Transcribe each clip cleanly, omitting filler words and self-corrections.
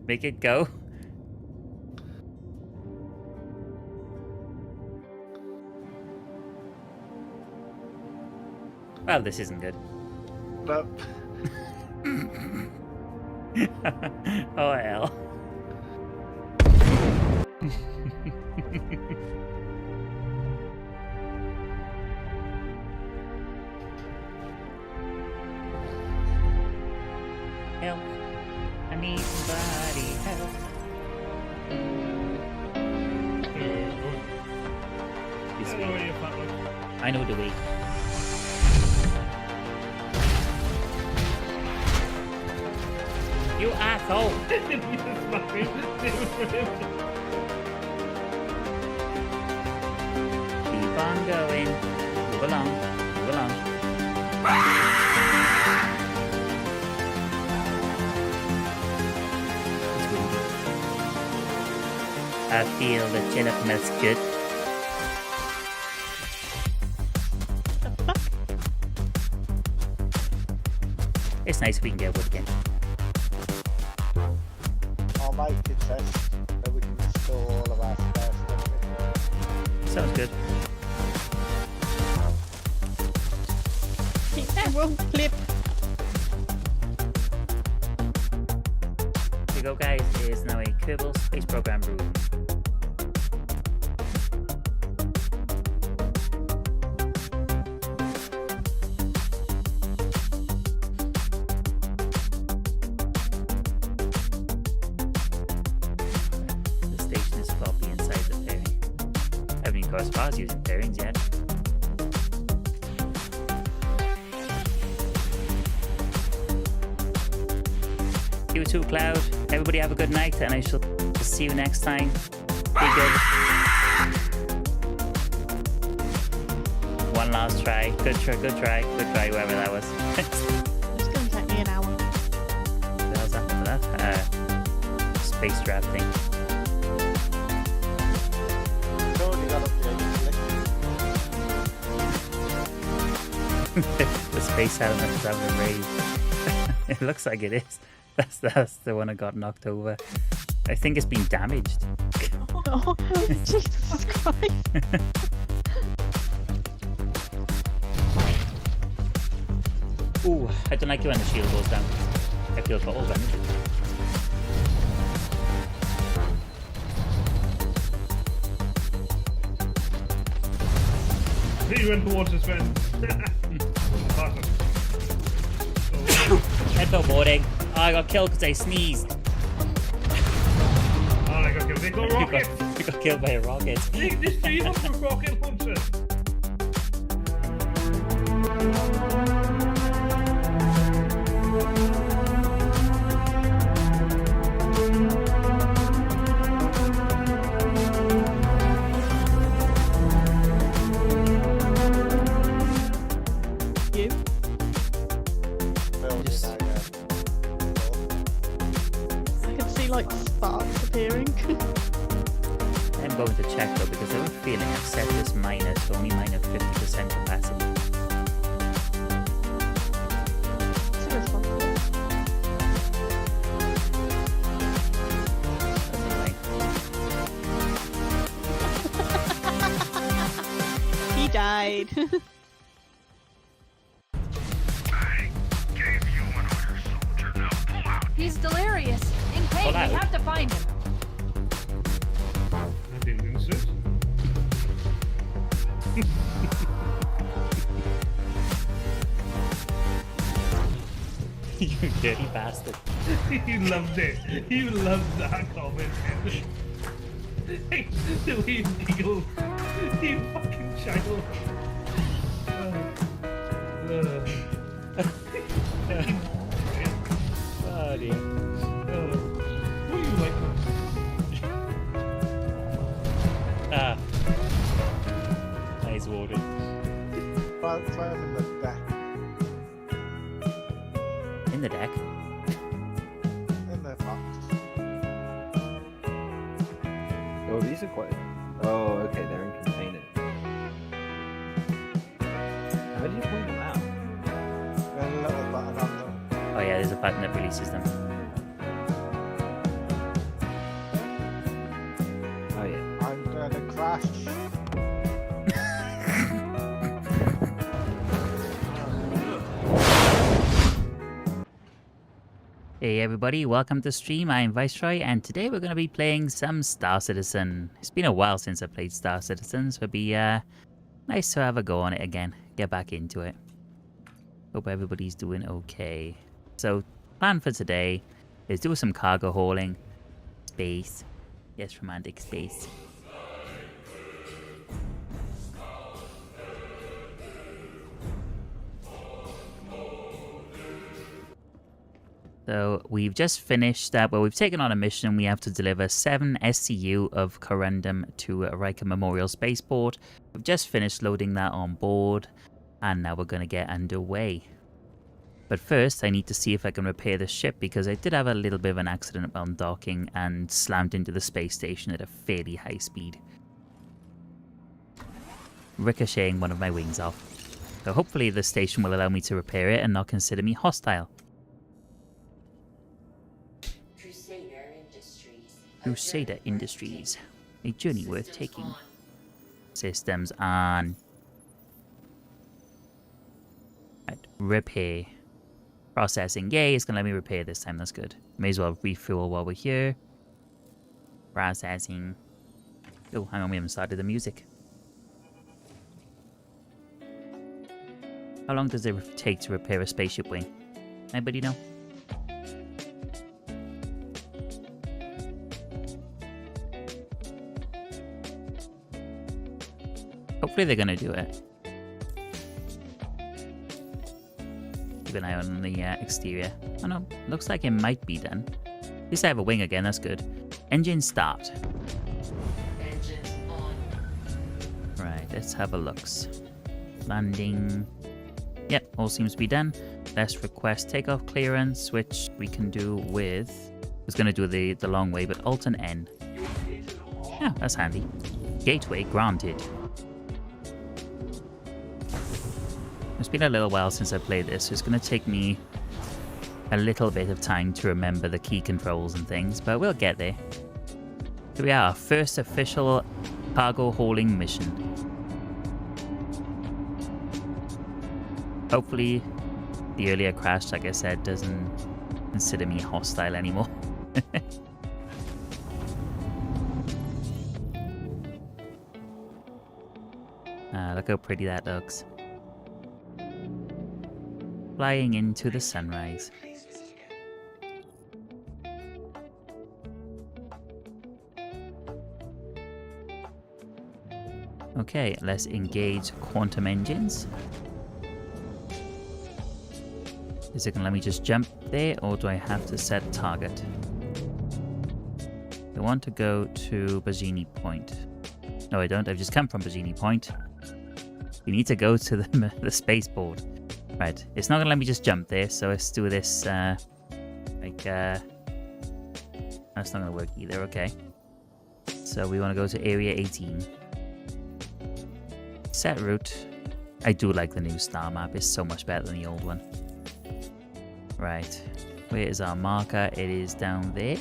Make it go. Well, this isn't good. No. Oh hell. Help. I need somebody help. This way. I know the way. You asshole! Keep on going. Move along. Move along. I feel the chin up smells good. It's nice we can get wood again. I'll make a test that we can restore all of our spare stuff. Sounds good. It won't clip. Here you go, guys. It is now a Kerbal Space Program room. The station is floppy inside the fairing. I haven't even got as far as using fairings yet. You too, Cloud. Everybody have a good night, and I shall see you next time. Be good. One last try. Good try, good try, good try, whoever that was. It's going to take me an hour. What the hell's happening with that? Space draft thing. It's already got up the The space element is having a raise. It looks like it is. That's the one that got knocked over. I think it's been damaged. Oh, Jesus Christ. Ooh, I don't like it when the shield goes down. I feel got all damage. He went towards his friend. Headboard boarding. Oh, I got killed because I sneezed. Oh, I got killed. They got rockets. You got killed by a rocket. They destroyed them with rocket launchers. You? building Just- I can see like sparks appearing. I'm going to check though because I have a feeling I've set this miner to only mine at 50% capacity. It's irresponsible. That's annoying. He died. He's delirious. In pain. Pull We out. have to find him. I didn't insist. You dirty bastard. He loved it. He loved that comment. Hey, the way he giggled. You fucking child. Oh dear. What are you like? Ah. Nice water. Climb in the deck. In the deck. In the box. Oh, these are quite. Oh, okay, they're in containers. How do you point them out? There's a little button on them. Oh Oh yeah, there's a button that releases them. Oh yeah. I'm gonna crash. Hey everybody, welcome to the stream. I am Vyseroy, and today we're going to be playing some Star Citizen. It's been a while since I played Star Citizen, so it'd be nice to have a go on it again. Get back into it. Hope everybody's doing okay. So, plan for today is do some cargo hauling. Space. Yes, romantic space. So we've just finished that. Well, we've taken on a mission. We have to deliver 7 SCU of corundum to Riker Memorial Spaceport. We've just finished loading that on board, and now we're going to get underway. But first, I need to see if I can repair the ship, because I did have a little bit of an accident while docking and slammed into the space station at a fairly high speed, ricocheting one of my wings off. So hopefully the station will allow me to repair it and not consider me hostile. Crusader Industries, a journey worth taking. Systems on. Right, repair. Processing. Yay, it's gonna let me repair this time, that's good. May as well refuel while we're here. Processing. Oh, hang on, we haven't started the music. How long does it take to repair a spaceship wing? Anybody know? Hopefully they're gonna do it. Keep an eye on the exterior. Oh no, looks like it might be done. At least I have a wing again, that's good. Engine start. Engines on. Right, let's have a look. Landing. Yep, all seems to be done. Let's request takeoff clearance, which we can do with... I was gonna do the long way, but Alt and N. Yeah, that's handy. Gateway granted. It's been a little while since I played this, so it's going to take me a little bit of time to remember the key controls and things, but we'll get there. Here we are, our first official cargo hauling mission. Hopefully, the earlier crash, like I said, doesn't consider me hostile anymore. Look how pretty that looks. Flying into the sunrise. Okay, let's engage quantum engines. Is it gonna let me just jump there, or do I have to set target? I want to go to Bajini Point. No, I don't. I've just come from Bajini Point. We need to go to the spaceport. Right, it's not gonna let me just jump there, so let's do this, that's not gonna work either, okay. So we wanna go to Area 18. Set route. I do like the new star map, it's so much better than the old one. Right, where is our marker? It is down there.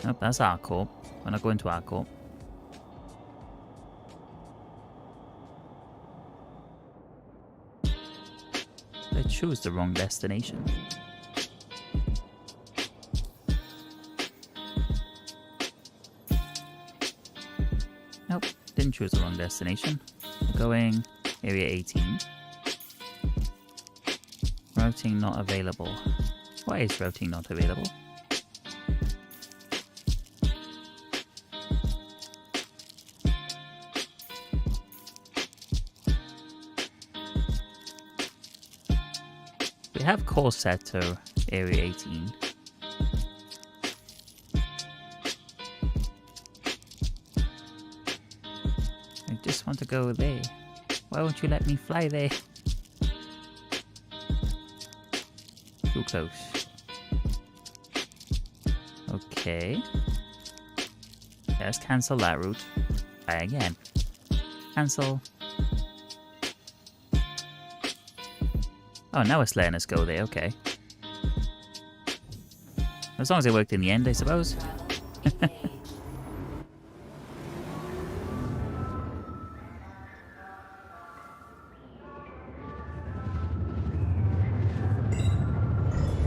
Nope, that's ArcCorp. We're not going to ArcCorp. I chose the wrong destination. Nope, didn't choose the wrong destination. Going Area 18. Routing not available. Why is routing not available? We have course set to Area 18. I just want to go there. Why won't you let me fly there? Too close. Okay. Yeah, let's cancel that route. Try again. Cancel. Oh, now it's letting us go there, okay. As long as it worked in the end, I suppose.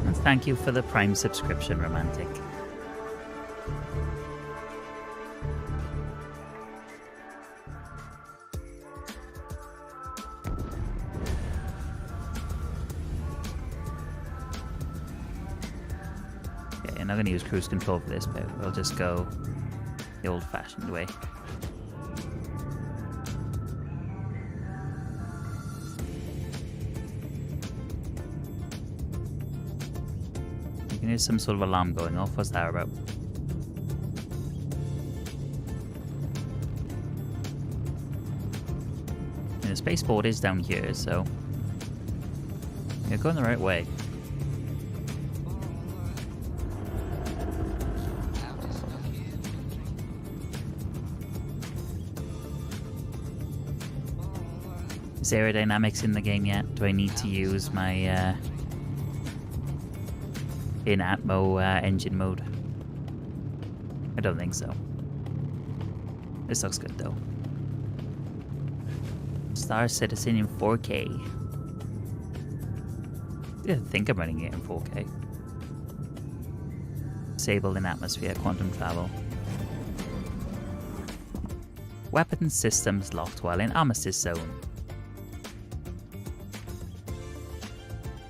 And thank you for the Prime subscription, Romantic. I'm not going to use cruise control for this, but we'll just go the old-fashioned way. You can hear some sort of alarm going off. What's that about? And the spaceport is down here, so you're going the right way. Is aerodynamics in the game yet? Do I need to use my in-atmo engine mode? I don't think so. This looks good though. Star Citizen in 4K. I didn't think I'm running it in 4K. Disabled in atmosphere, quantum travel. Weapon systems locked while in armistice zone.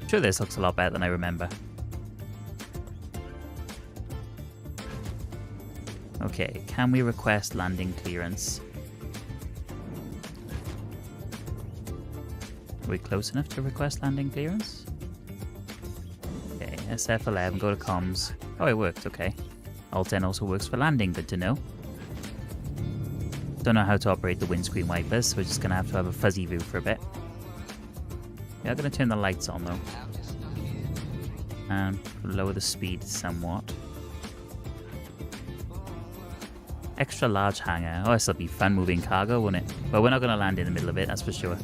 Sure, this looks a lot better than I remember. Okay, can we request landing clearance? Are we close enough to request landing clearance? Okay, SF11, go to comms. Oh, it worked, okay. Alt-N also works for landing, good to know. Don't know how to operate the windscreen wipers, so we're just gonna have to have a fuzzy view for a bit. Yeah, I'm going to turn the lights on though. And lower the speed somewhat. Extra large hangar. Oh, this will be fun moving cargo, won't it? Well, we're not going to land in the middle of it, that's for sure.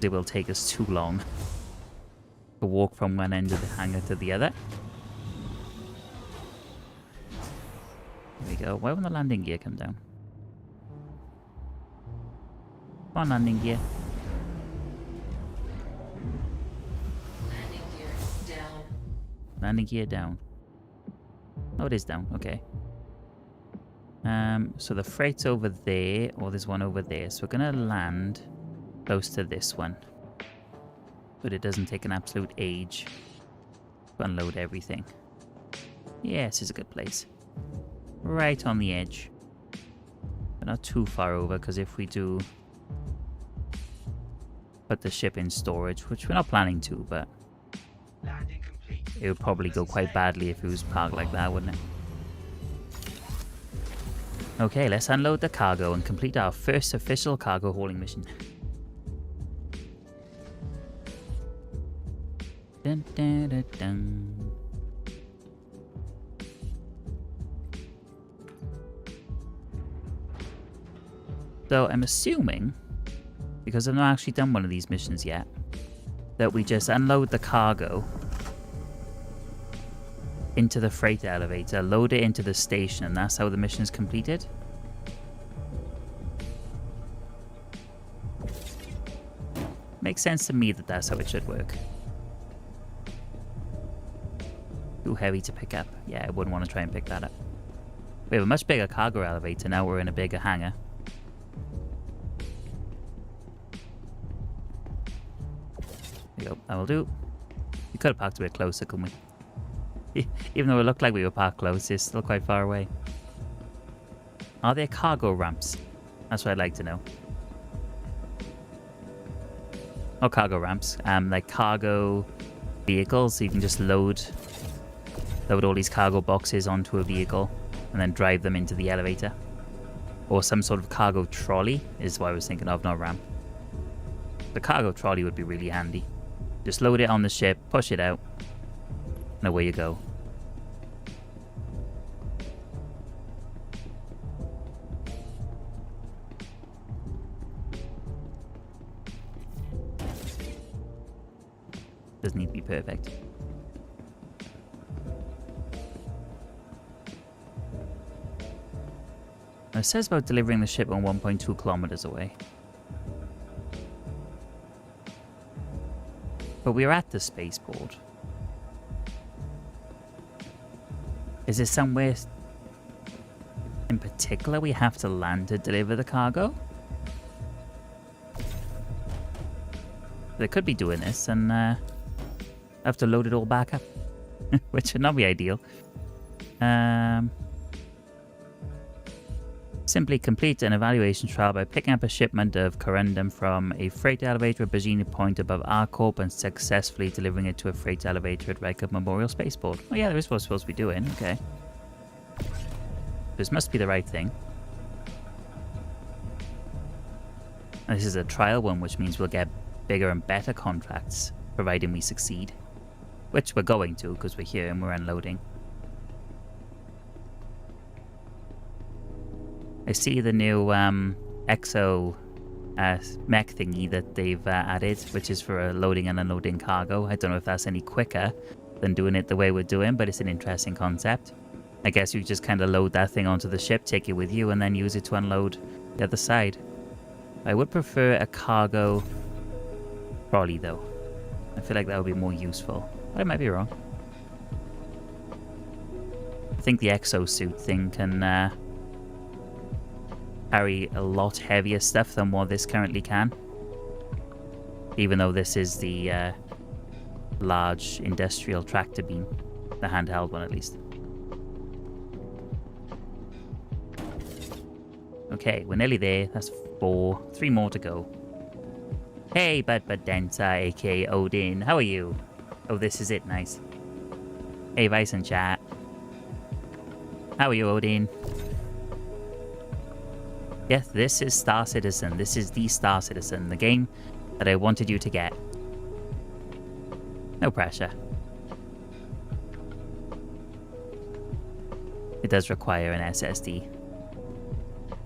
It will take us too long to walk from one end of the hangar to the other. There we go. Why won't the landing gear come down? Come on, landing gear. Landing gear down. Landing gear down. Oh, it is down. Okay. So the freight's over there, or there's one over there. So we're gonna land close to this one. But it doesn't take an absolute age to unload everything. Yeah, this is a good place. Right on the edge. But not too far over, because if we do put the ship in storage, which we're not planning to, but it would probably go quite badly if it was parked like that, wouldn't it? Okay, let's unload the cargo and complete our first official cargo hauling mission. Dun, dun, dun, dun. So I'm assuming, because I've not actually done one of these missions yet, that we just unload the cargo into the freight elevator, load it into the station, and that's how the mission is completed. Makes sense to me that that's how it should work. Too heavy to pick up. Yeah, I wouldn't want to try and pick that up. We have a much bigger cargo elevator, now we're in a bigger hangar. There we go, that will do. We could have parked a bit closer, couldn't we? Even though it looked like we were parked close, it's still quite far away. Are there cargo ramps? That's what I'd like to know. Not cargo ramps, like cargo vehicles, so you can just load all these cargo boxes onto a vehicle and then drive them into the elevator. Or some sort of cargo trolley is what I was thinking of, not ramp. The cargo trolley would be really handy. Just load it on the ship, push it out, and away you go. Doesn't need to be perfect. It says about delivering the ship on 1.2 kilometers away. But we're at the spaceport. Is there somewhere in particular we have to land to deliver the cargo? They could be doing this and have to load it all back up, which would not be ideal. Simply complete an evaluation trial by picking up a shipment of corundum from a freight elevator at Virginia Point above R-Corp and successfully delivering it to a freight elevator at Ryker Memorial Spaceport. Oh yeah, there is what we're supposed to be doing, okay. This must be the right thing. And this is a trial one, which means we'll get bigger and better contracts, providing we succeed. Which we're going to, because we're here and we're unloading. I see the new exo mech thingy that they've added, which is for loading and unloading cargo. I don't know if that's any quicker than doing it the way we're doing, but it's an interesting concept. I guess you just kind of load that thing onto the ship, take it with you, and then use it to unload the other side. I would prefer a cargo trolley, though. I feel like that would be more useful, but I might be wrong. I think the exosuit thing can carry a lot heavier stuff than what this currently can. Even though this is the large industrial tractor beam. The handheld one, at least. Okay, we're nearly there. That's 4. 3 more to go. Hey, Bud Densa, aka Odin. How are you? Oh, this is it. Nice. Hey, Vice and chat. How are you, Odin? Yes, this is Star Citizen. This is the Star Citizen, the game that I wanted you to get. No pressure. It does require an SSD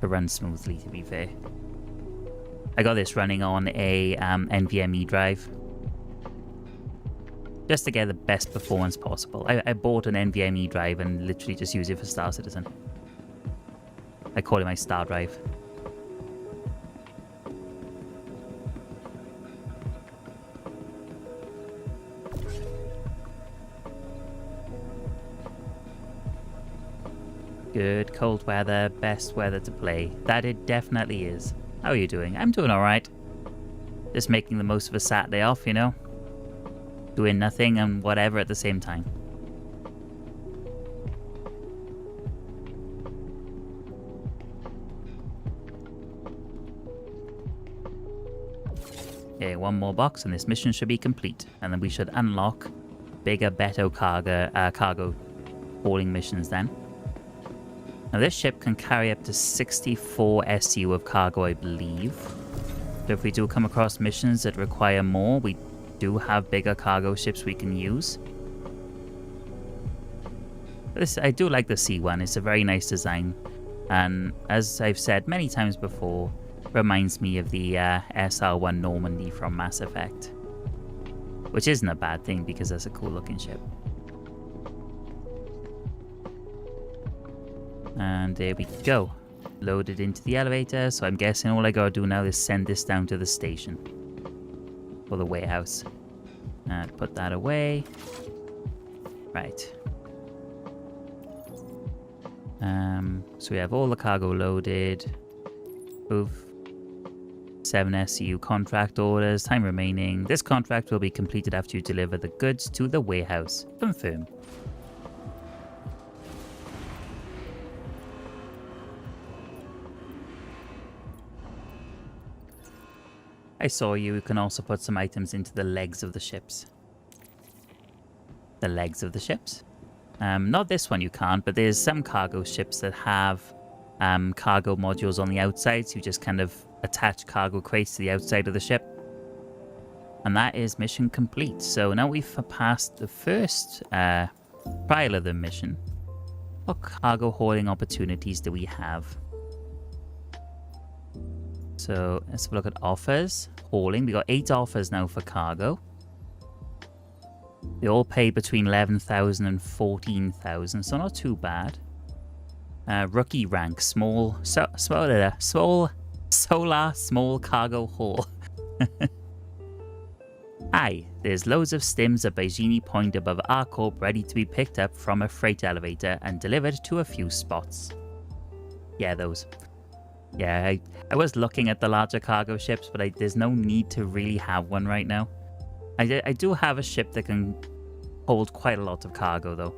to run smoothly, to be fair. I got this running on a NVMe drive. Just to get the best performance possible. I bought an NVMe drive and literally just use it for Star Citizen. I call it my Star Drive. Good, cold weather, best weather to play. That it definitely is. How are you doing? I'm doing alright. Just making the most of a Saturday off, you know? Doing nothing and whatever at the same time. Okay, one more box and this mission should be complete. And then we should unlock bigger, better cargo hauling missions then. Now this ship can carry up to 64 SU of cargo, I believe. So if we do come across missions that require more, we do have bigger cargo ships we can use. I do like the C1, it's a very nice design. And as I've said many times before, reminds me of the SR-1 Normandy from Mass Effect. Which isn't a bad thing because that's a cool looking ship. And there we go. Loaded into the elevator, so I'm guessing all I gotta do now is send this down to the station. Or the warehouse. And put that away. Right. So we have all the cargo loaded. Both 7 SCU contract orders, time remaining. This contract will be completed after you deliver the goods to the warehouse. Confirm. I saw you can also put some items into the legs of the ships. The legs of the ships? Not this one you can't, but there's some cargo ships that have cargo modules on the outside, so you just kind of attach cargo crates to the outside of the ship. And that is mission complete. So now we've passed the first trial of the mission. What cargo hauling opportunities do we have? So let's have a look at offers. Hauling. We got 8 offers now for cargo. They all pay between 11,000 and 14,000, so not too bad. Rookie rank, small solar small cargo haul. Hi, there's loads of stims at Vyseroy Point above our corp ready to be picked up from a freight elevator and delivered to a few spots. Yeah, those. Yeah, I was looking at the larger cargo ships, but there's no need to really have one right now. I do have a ship that can hold quite a lot of cargo though.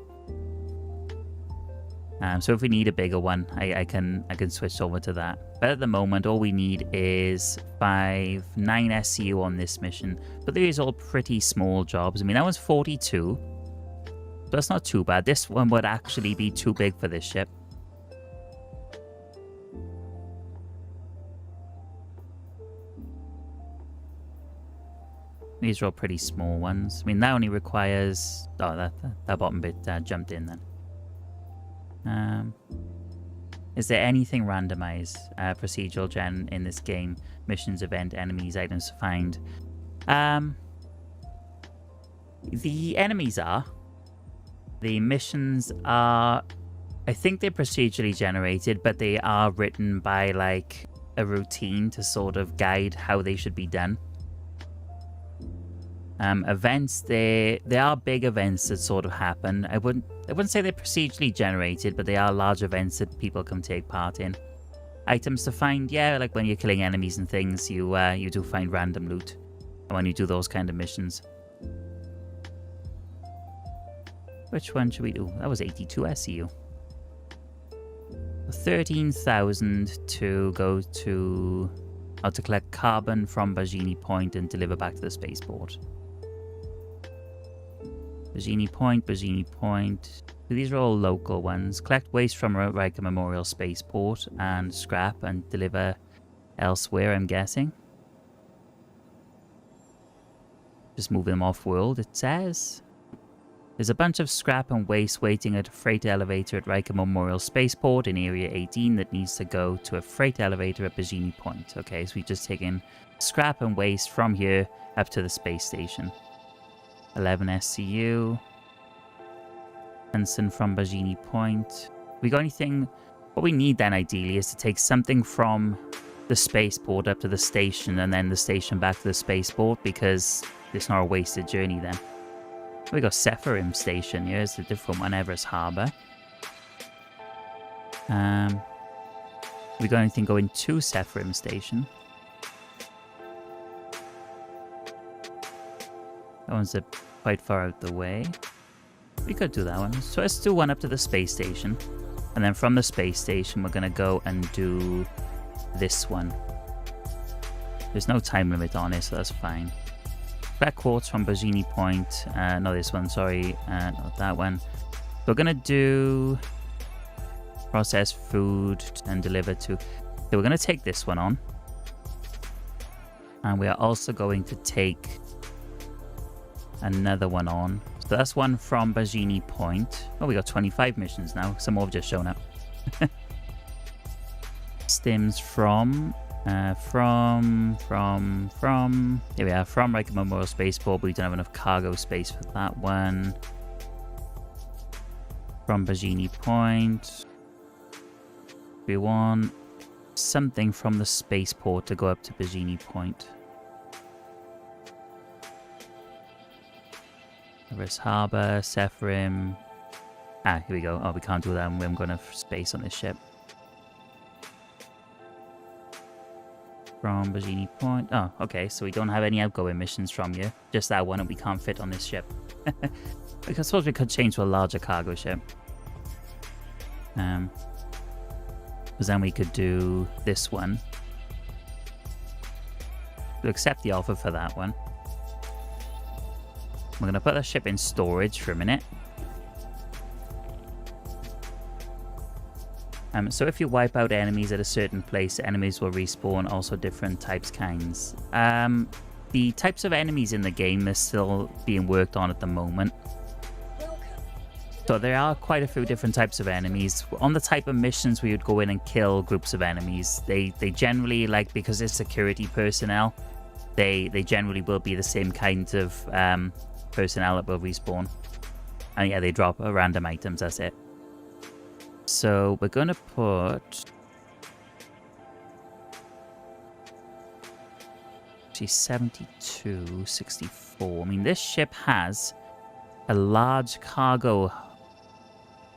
So if we need a bigger one, I can switch over to that. But at the moment, all we need is 9 SCU on this mission. But these are all pretty small jobs. I mean, that was 42. So that's not too bad. This one would actually be too big for this ship. These are all pretty small ones. I mean, that only requires... Oh, that bottom bit jumped in then. Is there anything randomized? Procedural gen in this game. Missions, event, enemies, items to find. The enemies are. The missions are... I think they're procedurally generated, but they are written by, like, a routine to sort of guide how they should be done. Events, there are big events that sort of happen. I wouldn't say they're procedurally generated, but they are large events that people can take part in. Items to find, yeah, like when you're killing enemies and things, you do find random loot when you do those kind of missions. Which one should we do? That was 82 SCU. 13,000 to go to... to collect carbon from Vyseroy Point and deliver back to the spaceport. Vyseroy Point. These are all local ones. Collect waste from Riker Memorial Spaceport and scrap and deliver elsewhere, I'm guessing. Just move them off-world, it says. There's a bunch of scrap and waste waiting at a freight elevator at Riker Memorial Spaceport in Area 18 that needs to go to a freight elevator at Vyseroy Point. Okay, so we've just taken scrap and waste from here up to the space station. 11 SCU. Henson from Vyseroy Point. We got anything? What we need then ideally is to take something from the spaceport up to the station and then the station back to the spaceport, because it's not a wasted journey then. We got Sephirim Station here. It's a different one, Everest Harbour. We got anything going to Sephirim Station? That one's quite far out the way. We could do that one. So let's do one up to the space station. And then from the space station, we're going to go and do this one. There's no time limit on it, so that's fine. Black quartz from Vyseroy Point. Not this one, sorry. Not that one. We're going to do processed food and deliver to... So we're going to take this one on. And we are also going to take another one on. So that's one from Vyseroy Point. Oh, we got 25 missions now. Some more have just shown up. Stims from... Here we are, from Riker Memorial Spaceport, but we don't have enough cargo space for that one. From Vyseroy Point. We want something from the spaceport to go up to Vyseroy Point. Everest Harbour, Sephirim. Ah, here we go. Oh, we can't do that. We haven't got enough space on this ship. From Vyseroy Point. Oh, okay. So we don't have any outgoing missions from you. Just that one, and we can't fit on this ship. I suppose we could change to a larger cargo ship. Because then we could do this one. We'll accept the offer for that one. We're going to put the ship in storage for a minute. So if you wipe out enemies at a certain place, enemies will respawn, also different types, kinds. The types of enemies in the game are still being worked on at the moment. So there are quite a few different types of enemies. On the type of missions we would go in and kill groups of enemies. They generally, like, because it's security personnel, they generally will be the same kinds of personnel that will respawn. And yeah, they drop random items, that's it. So we're going to put... Actually, 72, 64. I mean, this ship has a large cargo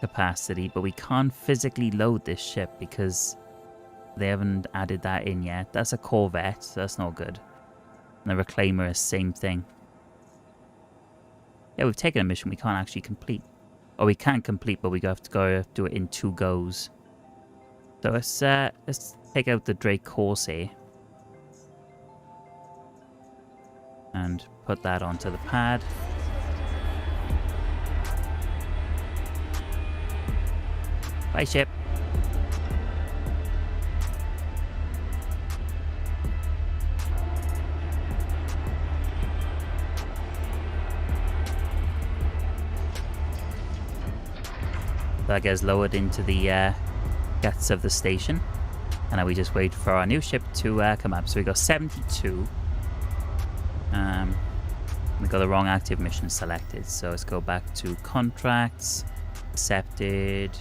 capacity, but we can't physically load this ship because they haven't added that in yet. That's a Corvette, so that's not good. And the Reclaimer is same thing. Yeah, we've taken a mission we can't actually complete. Or we can complete, but we have to go do it in 2 goes. So let's take out the Drake Corsair. And put that onto the pad. Bye, ship. That gets lowered into the guts of the station. And now we just wait for our new ship to come up. So we got 72. We got the wrong active mission selected. So let's go back to contracts. Accepted.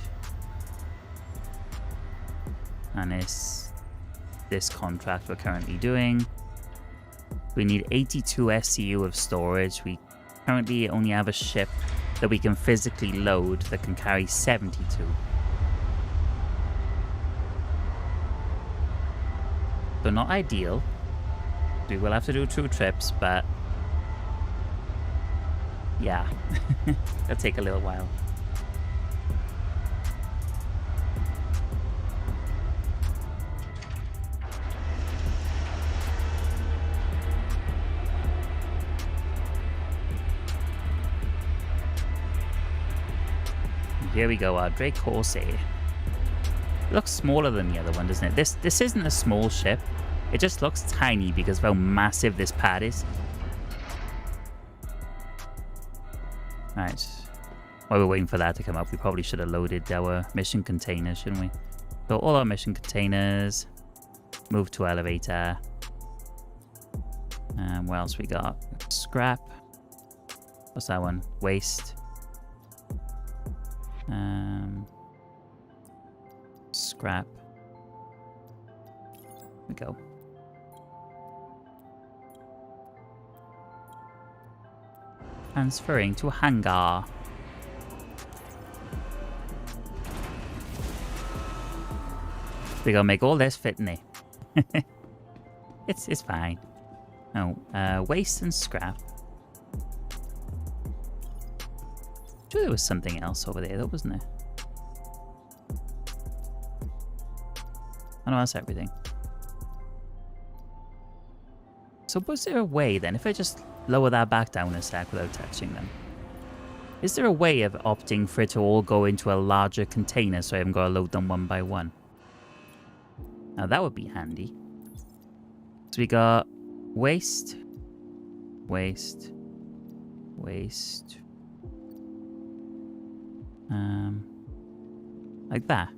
And it's this contract we're currently doing. We need 82 SCU of storage. We currently only have a ship that we can physically load that can carry 72. So not ideal. We will have to do 2 trips, but yeah, it'll take a little while. Here we go, our Drake Corsair. It looks smaller than the other one, doesn't it? This isn't a small ship. It just looks tiny because of how massive this pad is. Right. While we're waiting for that to come up, we probably should have loaded our mission containers, shouldn't we? So all our mission containers. Move to elevator. And what else we got? Scrap. What's that one? Waste. Scrap. There we go. Transferring to hangar. We gotta make all this fit in there. It's fine. Oh, waste and scrap. Sure, there was something else over there, though, wasn't there? Oh no, that's everything. So was there a way then, if I just lower that back down a sec without touching them? Is there a way of opting for it to all go into a larger container so I haven't got to load them one by one? Now that would be handy. So we got waste, waste, waste. Like that.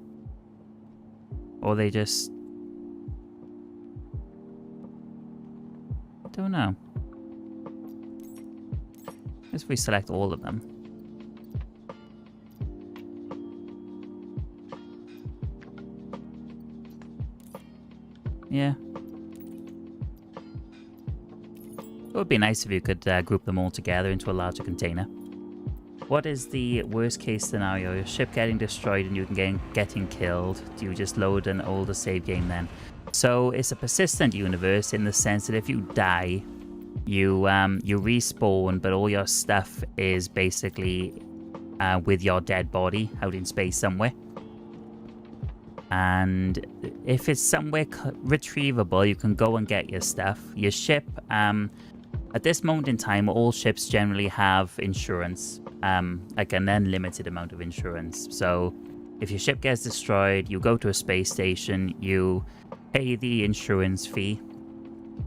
Or they just... don't know. If we select all of them. Yeah. It would be nice if you could group them all together into a larger container. What is the worst case scenario? Your ship getting destroyed and you can getting killed. Do you just load an older save game then? So it's a persistent universe in the sense that if you die, you respawn, but all your stuff is basically with your dead body out in space somewhere. And if it's somewhere retrievable, you can go and get your stuff. Your ship, at this moment in time, all ships generally have insurance, like an unlimited amount of insurance. So if your ship gets destroyed, you go to a space station, you pay the insurance fee,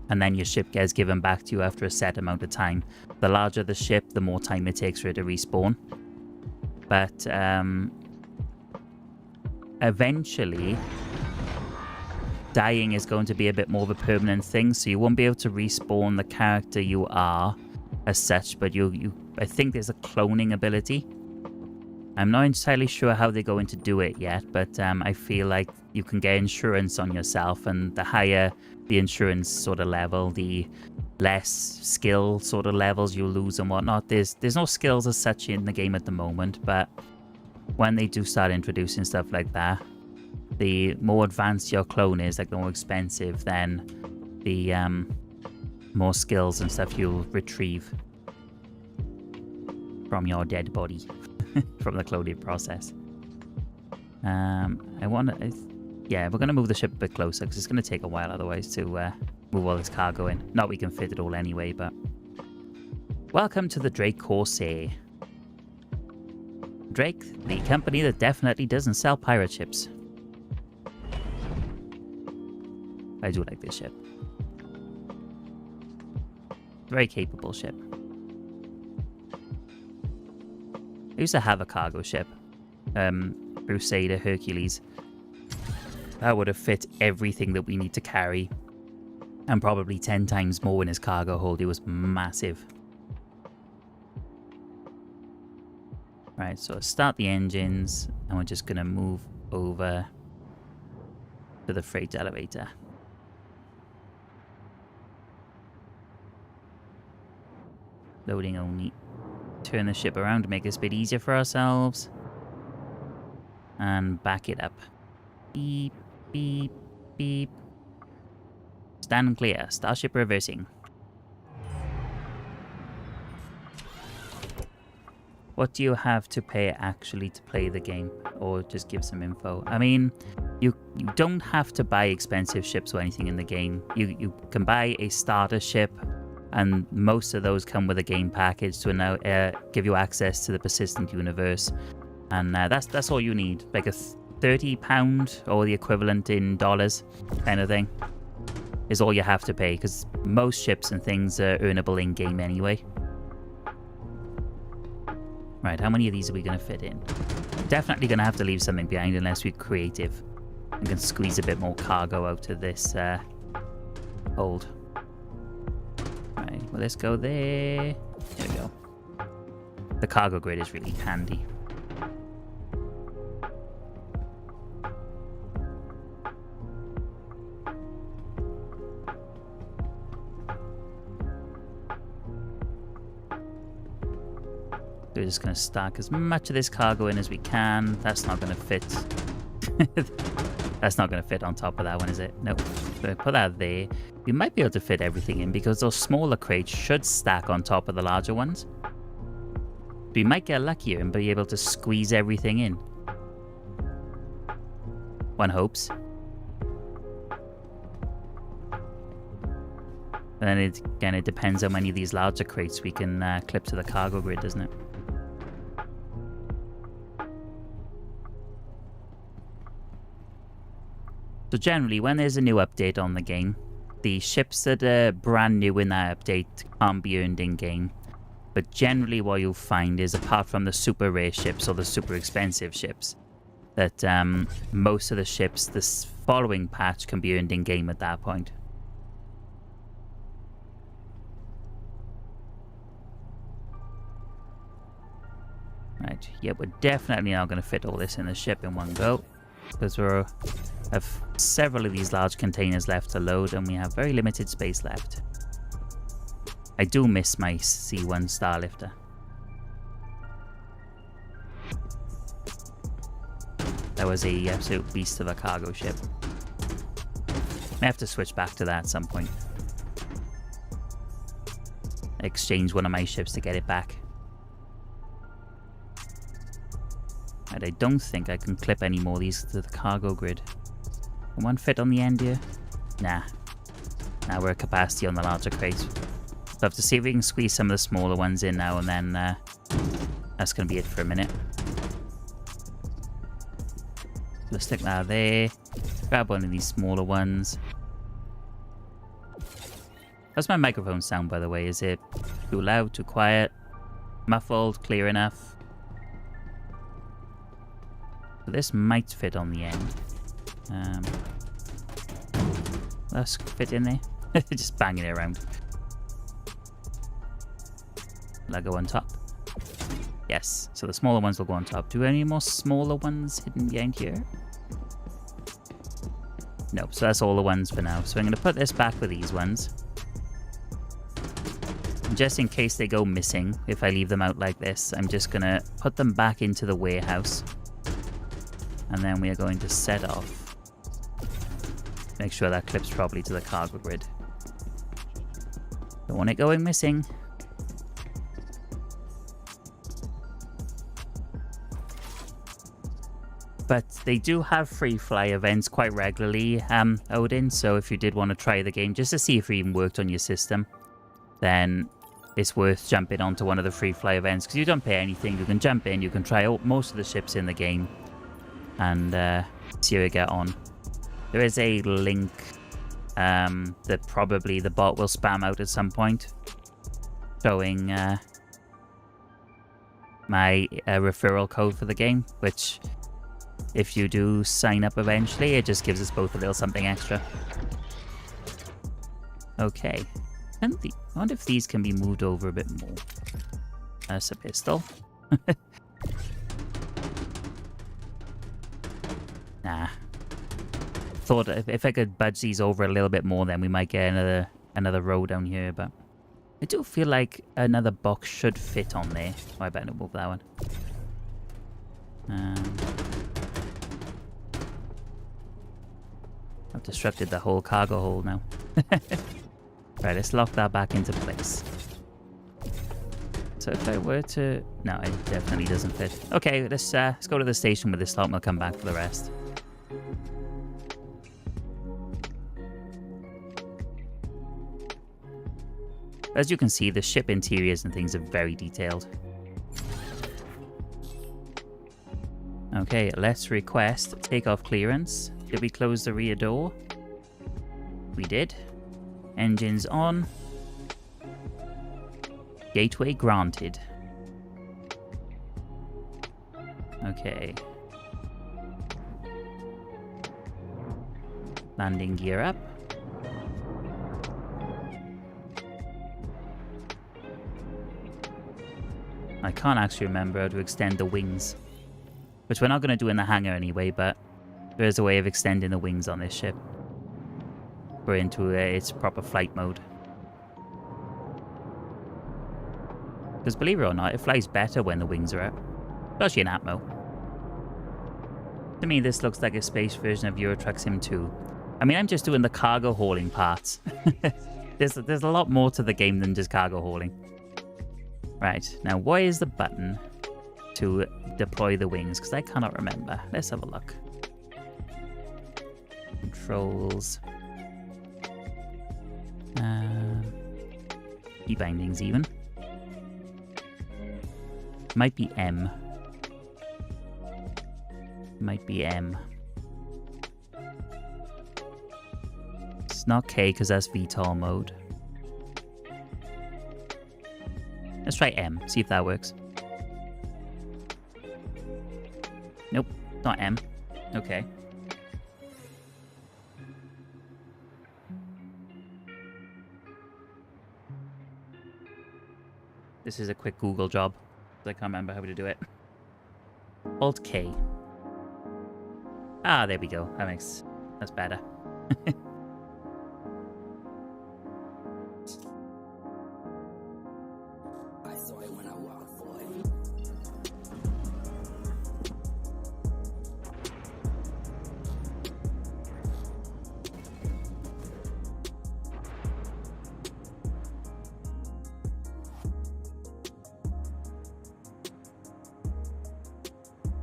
and then your ship gets given back to you after a set amount of time. The larger the ship, the more time it takes for it to respawn. But eventually, dying is going to be a bit more of a permanent thing, so you won't be able to respawn the character you are as such, but I think there's a cloning ability. I'm not entirely sure how they're going to do it yet, but I feel like you can get insurance on yourself, and the higher the insurance sort of level, the less skill sort of levels you'll lose and whatnot. There's no skills as such in the game at the moment, but when they do start introducing stuff like that, the more advanced your clone is, like the more expensive, then the more skills and stuff you'll retrieve from your dead body from the cloning process. Yeah, we're gonna move the ship a bit closer because it's gonna take a while otherwise to move all this cargo in. Not we can fit it all anyway, but welcome to the Drake Corsair. Drake, the company that definitely doesn't sell pirate ships. I do like this ship. Very capable ship. I used to have a cargo ship. Crusader Hercules. That would have fit everything that we need to carry. And probably 10 times more in his cargo hold. It was massive. Right, so start the engines. And we're just going to move over to the freight elevator. Loading only. Turn the ship around to make this a bit easier for ourselves. And back it up. Beep, beep, beep. Stand clear. Starship reversing. What do you have to pay actually to play the game? Or just give some info? I mean, you don't have to buy expensive ships or anything in the game. You can buy a starter ship, and most of those come with a game package to now give you access to the persistent universe. And that's all you need. Like a £30 or the equivalent in dollars kind of thing is all you have to pay, because most ships and things are earnable in game anyway. Right, how many of these are we going to fit in? Definitely going to have to leave something behind unless we're creative and can squeeze a bit more cargo out of this hold. Right, well, let's go there. There we go. The cargo grid is really handy. We're just going to stack as much of this cargo in as we can. That's not going to fit. That's not going to fit on top of that one, is it? Nope. So put that there. We might be able to fit everything in because those smaller crates should stack on top of the larger ones. We might get luckier and be able to squeeze everything in. One hopes. And then it depends how many of these larger crates we can clip to the cargo grid, doesn't it? So generally, when there's a new update on the game, the ships that are brand new in that update can't be earned in-game. But generally what you'll find is, apart from the super rare ships or the super expensive ships, that most of the ships this following patch can be earned in-game at that point. Right, yeah, we're definitely not going to fit all this in the ship in one go, because we have several of these large containers left to load, and we have very limited space left. I do miss my C1 Starlifter. That was a absolute beast of a cargo ship. I have to switch back to that at some point. Exchange one of my ships to get it back. And I don't think I can clip any more of these to the cargo grid. Can one fit on the end here? Nah. Now we're at capacity on the larger crates. So I have to see if we can squeeze some of the smaller ones in now, and then that's going to be it for a minute. Let's stick that there. Grab one of these smaller ones. How's my microphone sound, by the way? Is it too loud, too quiet, muffled, clear enough? So this might fit on the end. Let's fit in there. Just banging it around. Will I go on top? Yes, so the smaller ones will go on top. Do any more smaller ones hidden behind here? Nope, so that's all the ones for now. So I'm going to put this back with these ones. Just in case they go missing, if I leave them out like this, I'm just going to put them back into the warehouse. And then we are going to set off. Make sure that clips properly to the cargo grid. Don't want it going missing. But they do have free fly events quite regularly, Odin, so if you did want to try the game just to see if it even worked on your system, then it's worth jumping onto one of the free fly events, because you don't pay anything. You can jump in, you can try out most of the ships in the game, and see how you get on. There is a link that probably the bot will spam out at some point, showing my referral code for the game, which, if you do sign up eventually, it just gives us both a little something extra. Okay. I wonder if these can be moved over a bit more. That's a pistol. Nah. Thought if I could budge these over a little bit more, then we might get another row down here, but I do feel like another box should fit on there. Oh, I better move that one. I've disrupted the whole cargo hold now. Right, let's lock that back into place. So if I were to... No, it definitely doesn't fit. Okay, let's go to the station with this slot and we'll come back for the rest. As you can see, the ship interiors and things are very detailed. Okay, let's request takeoff clearance. Did we close the rear door? We did. Engines on. Gateway granted. Okay. Landing gear up. I can't actually remember how to extend the wings, which we're not going to do in the hangar anyway, but there is a way of extending the wings on this ship. We're into its proper flight mode. Because believe it or not, it flies better when the wings are out. Especially in Atmo. To me, this looks like a space version of Euro Truck Sim 2. I mean, I'm just doing the cargo hauling parts. There's a lot more to the game than just cargo hauling. Right, now what is the button to deploy the wings? Because I cannot remember. Let's have a look. Controls. Key bindings even. Might be M. Might be M. It's not K because that's VTOL mode. Let's try M, see if that works. Nope, not M. Okay. This is a quick Google job. I can't remember how to do it. Alt K. Ah, there we go. That's better.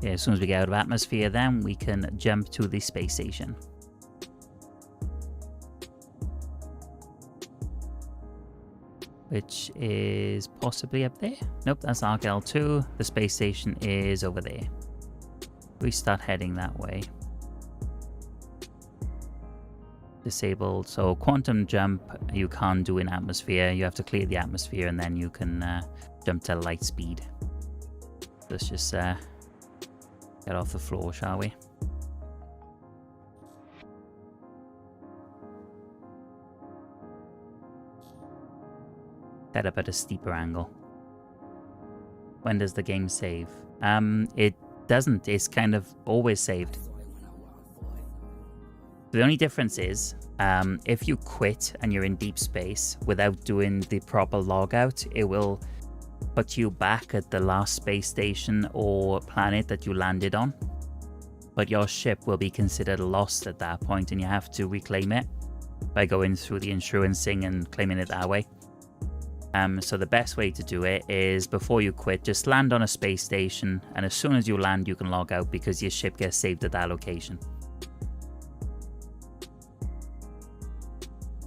Yeah, as soon as we get out of atmosphere, then we can jump to the space station. Which is possibly up there. Nope, that's Arc L2. The space station is over there. We start heading that way. Disabled. So quantum jump you can't do in atmosphere. You have to clear the atmosphere and then you can jump to light speed. Let's just get off the floor, shall we? Head up at a steeper angle. when does the game save? It doesn't. It's kind of always saved. The only difference is, if you quit and you're in deep space without doing the proper logout, it will put you back at the last space station or planet that you landed on. But your ship will be considered lost at that point, and you have to reclaim it by going through the insurancing and claiming it that way. So the best way to do it is, before you quit, just land on a space station, and as soon as you land, you can log out because your ship gets saved at that location.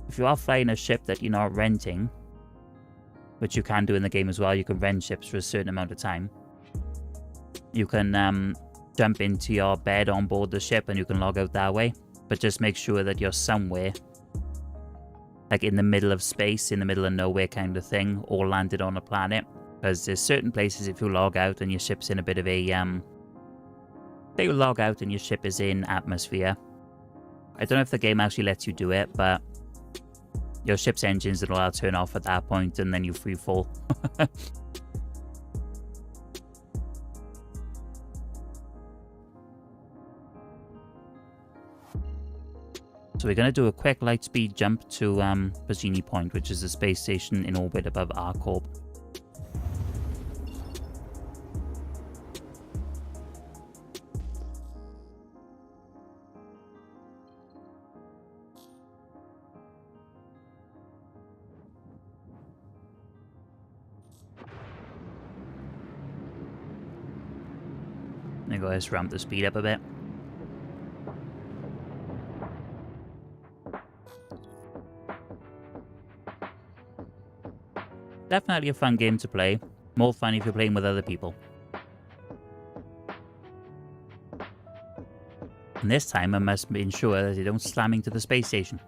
If you are flying a ship that you're not renting, which you can do in the game as well, you can rent ships for a certain amount of time. You can jump into your bed on board the ship and you can log out that way. But just make sure that you're somewhere, like in the middle of space, in the middle of nowhere kind of thing, or landed on a planet. Because there's certain places, if you log out and your ship's in a bit of a... say you log out and your ship is in atmosphere. I don't know if the game actually lets you do it, but your ship's engines will all turn off at that point, and then you free fall. So we're going to do a quick light speed jump to Bajini Point, which is a space station in orbit above our corp. I'm going to go ahead and ramp the speed up a bit. Definitely a fun game to play. More fun if you're playing with other people. And this time I must ensure that they don't slam into the space station.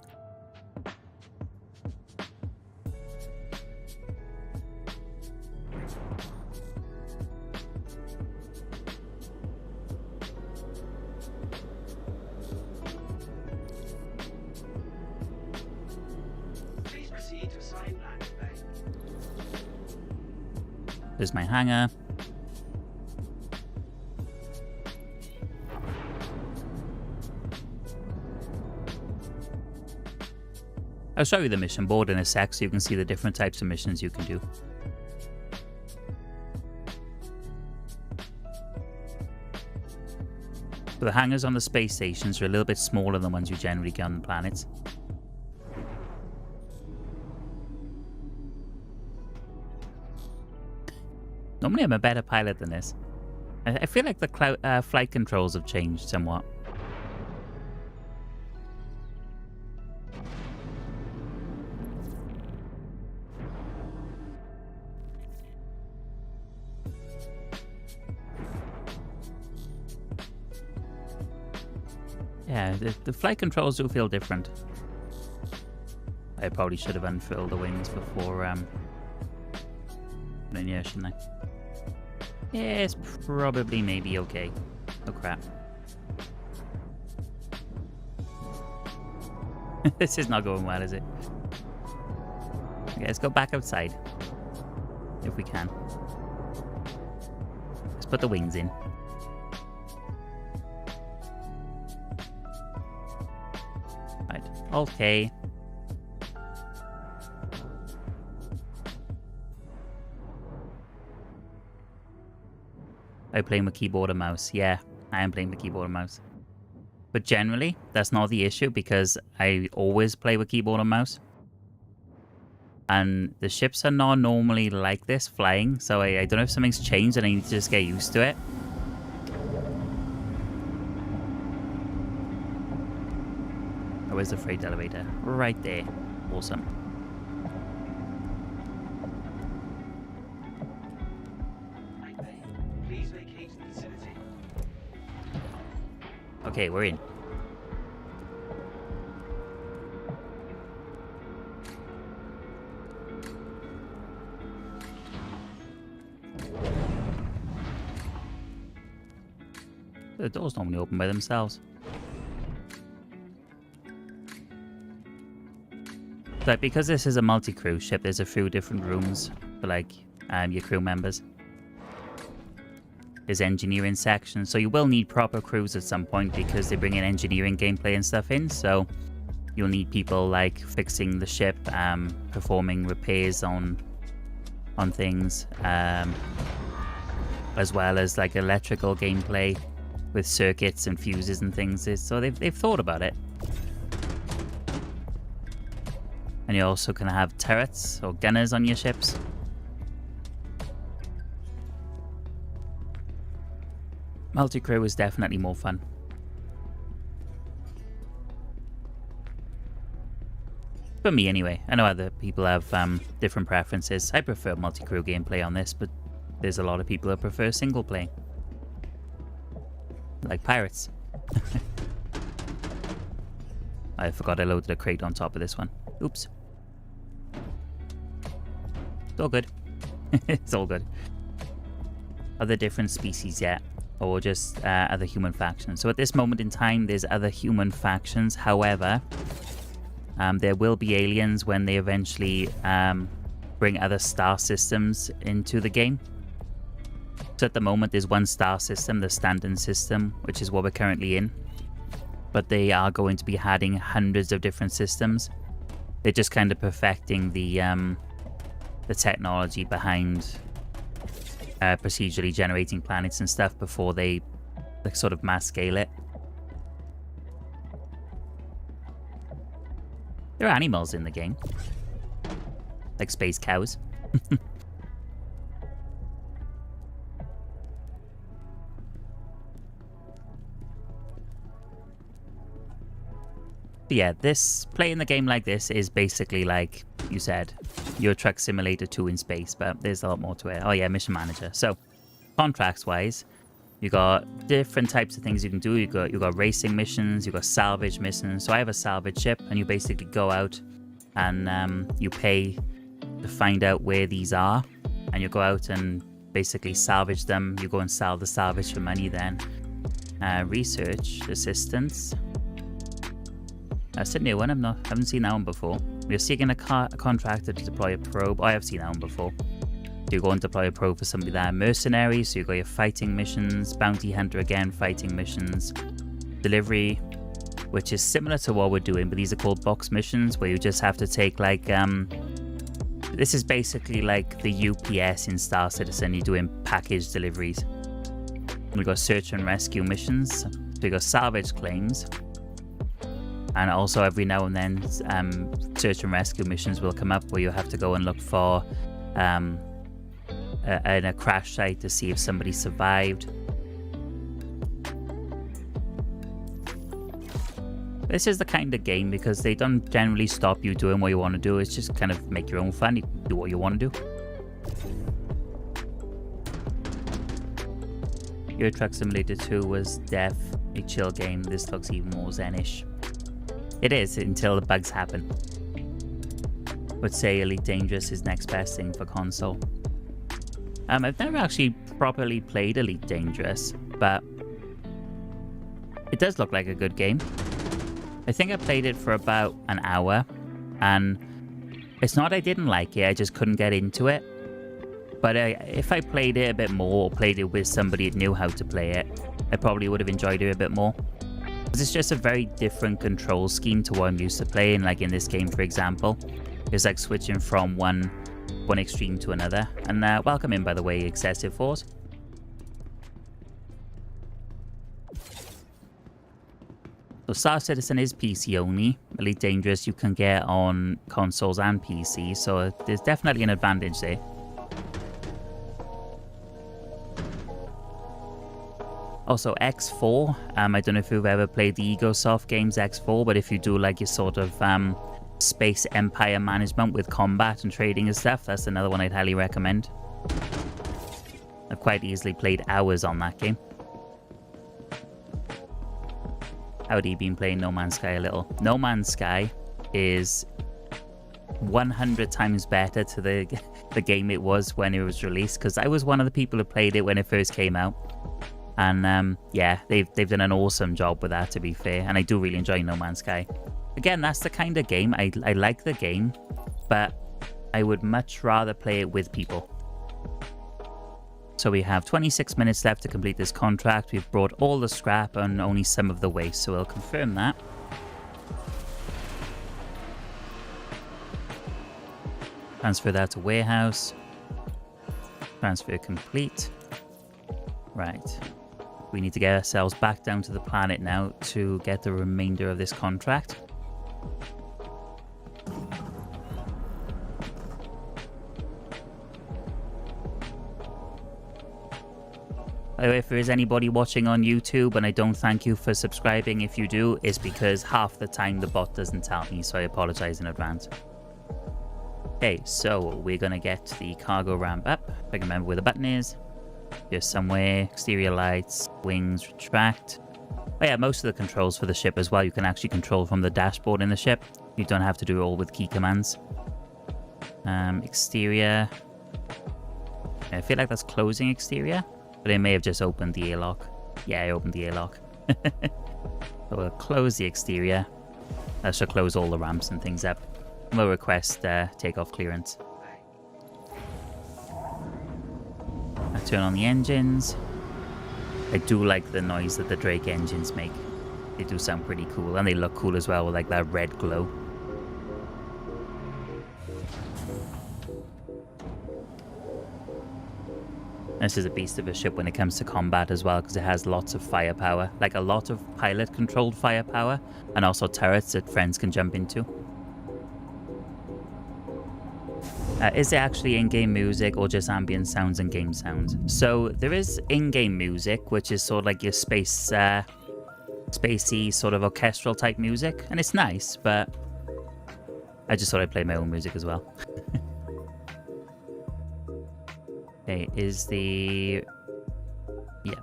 There's my hangar. I'll show you the mission board in a sec so you can see the different types of missions you can do. So the hangars on the space stations are a little bit smaller than the ones you generally get on the planets. Normally I'm a better pilot than this. I feel like the flight controls have changed somewhat. Yeah, the flight controls do feel different. I probably should have unfurled the wings before in here, shouldn't I? Yeah, it's probably maybe okay. Oh crap. This is not going well, is it? Okay, let's go back outside. If we can. Let's put the wings in. Right, okay. Are you playing with keyboard and mouse? Yeah, I am playing with keyboard and mouse. But generally, that's not the issue because I always play with keyboard and mouse. And the ships are not normally like this, flying, so I don't know if something's changed and I need to just get used to it. Oh, where's the freight elevator? Right there. Awesome. Okay, we're in. The doors normally open by themselves. But because this is a multi-crew ship, there's a few different rooms for like your crew members. there's engineering sections. So you will need proper crews at some point because they bring in engineering gameplay and stuff in. So you'll need people like fixing the ship, performing repairs on things, as well as like electrical gameplay with circuits and fuses and things. So they've thought about it. And you also can have turrets or gunners on your ships. Multi-crew is definitely more fun. For me anyway. I know other people have different preferences. I prefer multi-crew gameplay on this, but there's a lot of people that prefer single play. Like pirates. I forgot I loaded a crate on top of this one. Oops. It's all good. It's all good. Other different species yet? Or just other human factions. So at this moment in time, there's other human factions. However, there will be aliens when they eventually bring other star systems into the game. So at the moment, there's one star system, the standard system, which is what we're currently in. But they are going to be adding hundreds of different systems. They're just kind of perfecting the technology behind procedurally generating planets and stuff before they like sort of mass scale it. There are animals in the game, like space cows. But yeah, playing the game like this is basically like you said, Euro Truck Simulator 2 in space, but there's a lot more to it. Oh yeah, Mission Manager. So, contracts-wise, you got different types of things you can do. You got racing missions, you got salvage missions. So I have a salvage ship, and you basically go out and you pay to find out where these are, and you go out and basically salvage them. You go and sell the salvage for money then. Research assistance. That's a new one. Haven't seen that one before. We're seeking a contractor to deploy a probe. Oh, I have seen that one before. You go and deploy a probe for somebody there. Mercenary, so you got your fighting missions. Bounty hunter again, fighting missions. Delivery, which is similar to what we're doing, but these are called box missions, where you just have to take like this is basically like the UPS in Star Citizen. You're doing package deliveries. We got search and rescue missions. So you got salvage claims. And also every now and then search and rescue missions will come up where you have to go and look for a crash site to see if somebody survived. This is the kind of game, because they don't generally stop you doing what you want to do. It's just kind of make your own fun. You can do what you want to do. Euro Truck Simulator 2 was a chill game. This looks even more zen-ish. It is, until the bugs happen. Would say Elite Dangerous is next best thing for console. I've never actually properly played Elite Dangerous, but it does look like a good game. I think I played it for about an hour, and it's not I didn't like it, I just couldn't get into it. But if I played it a bit more, or played it with somebody that knew how to play it, I probably would have enjoyed it a bit more. It's just a very different control scheme to what I'm used to playing. Like in this game, for example, it's like switching from one extreme to another. And welcome in, by the way, Excessive Force. So Star Citizen is PC only. Elite Dangerous you can get on consoles and PC, so there's definitely an advantage there. Also X4, I don't know if you've ever played the Egosoft games X4, but if you do like your sort of space empire management with combat and trading and stuff, that's another one I'd highly recommend. I've quite easily played hours on that game. Howdy, been playing No Man's Sky a little. No Man's Sky is 100 times better to the game it was when it was released, because I was one of the people who played it when it first came out. And yeah, they've done an awesome job with that, to be fair, and I do really enjoy No Man's Sky. Again, that's the kind of game, I like the game, but I would much rather play it with people. So we have 26 minutes left to complete this contract. We've brought all the scrap and only some of the waste, so we'll confirm that. Transfer that to warehouse. Transfer complete. Right. We need to get ourselves back down to the planet now to get the remainder of this contract. By the way, if there is anybody watching on YouTube and I don't thank you for subscribing, if you do, it's because half the time the bot doesn't tell me, so I apologize in advance. Okay, so we're going to get the cargo ramp up. If I can remember where the button is. Here somewhere. Exterior lights, wings, retract. Oh yeah, most of the controls for the ship as well, you can actually control from the dashboard in the ship. You don't have to do it all with key commands. Exterior. I feel like that's closing exterior. But it may have just opened the airlock. Yeah, I opened the airlock. So we'll close the exterior. That should close all the ramps and things up. We'll request takeoff clearance. I turn on the engines. I do like the noise that the Drake engines make. They do sound pretty cool. And they look cool as well with like that red glow. This is a beast of a ship when it comes to combat as well, because it has lots of firepower, like a lot of pilot-controlled firepower, and also turrets that friends can jump into. Is there actually in-game music or just ambient sounds and game sounds? So there is in-game music, which is sort of like your spacey sort of orchestral type music, and it's nice, but I just thought I'd play my own music as well. Okay, is the... yeah.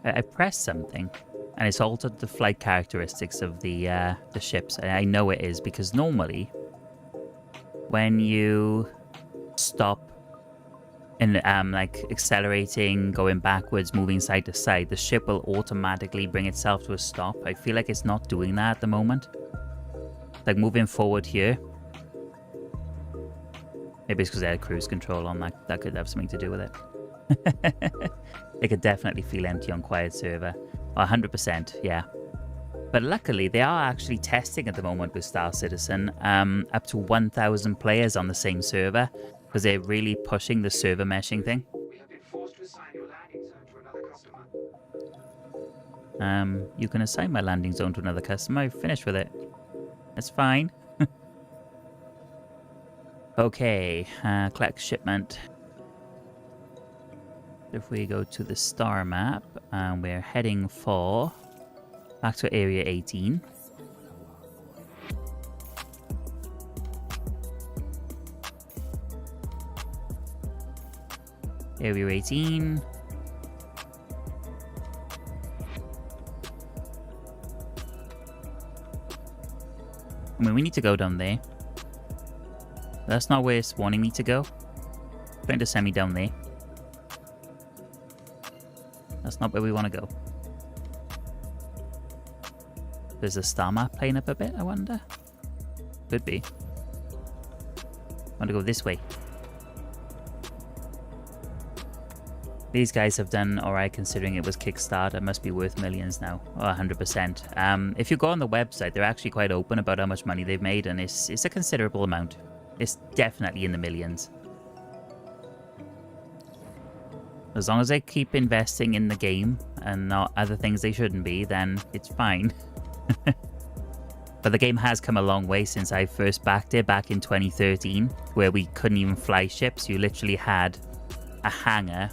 I pressed something, and it's altered the flight characteristics of the ships. I know it is, because normally, when you stop and like accelerating, going backwards, moving side to side, the ship will automatically bring itself to a stop. I feel like it's not doing that at the moment. Like moving forward here. Maybe it's because I had cruise control on that. That could have something to do with it. It could definitely feel empty on quiet server. 100%, yeah. But luckily, they are actually testing at the moment with Star Citizen up to 1,000 players on the same server. Because they're really pushing the server meshing thing. We have been forced to assign your landing zone to another customer. You can assign my landing zone to another customer. I've finished with it. That's fine. Okay, collect shipment. If we go to the star map, we're heading for back to Area 18. Area 18. I mean, we need to go down there. That's not where it's wanting me to go. It's trying to send me down there. That's not where we want to go. There's a star map playing up a bit, I wonder? Could be. I want to go this way. These guys have done alright considering it was Kickstarter. It must be worth millions now. Oh, 100%. If you go on the website, they're actually quite open about how much money they've made, and it's a considerable amount. It's definitely in the millions. As long as they keep investing in the game and not other things they shouldn't be, then it's fine. But the game has come a long way since I first backed it back in 2013, where we couldn't even fly ships. You literally had a hangar,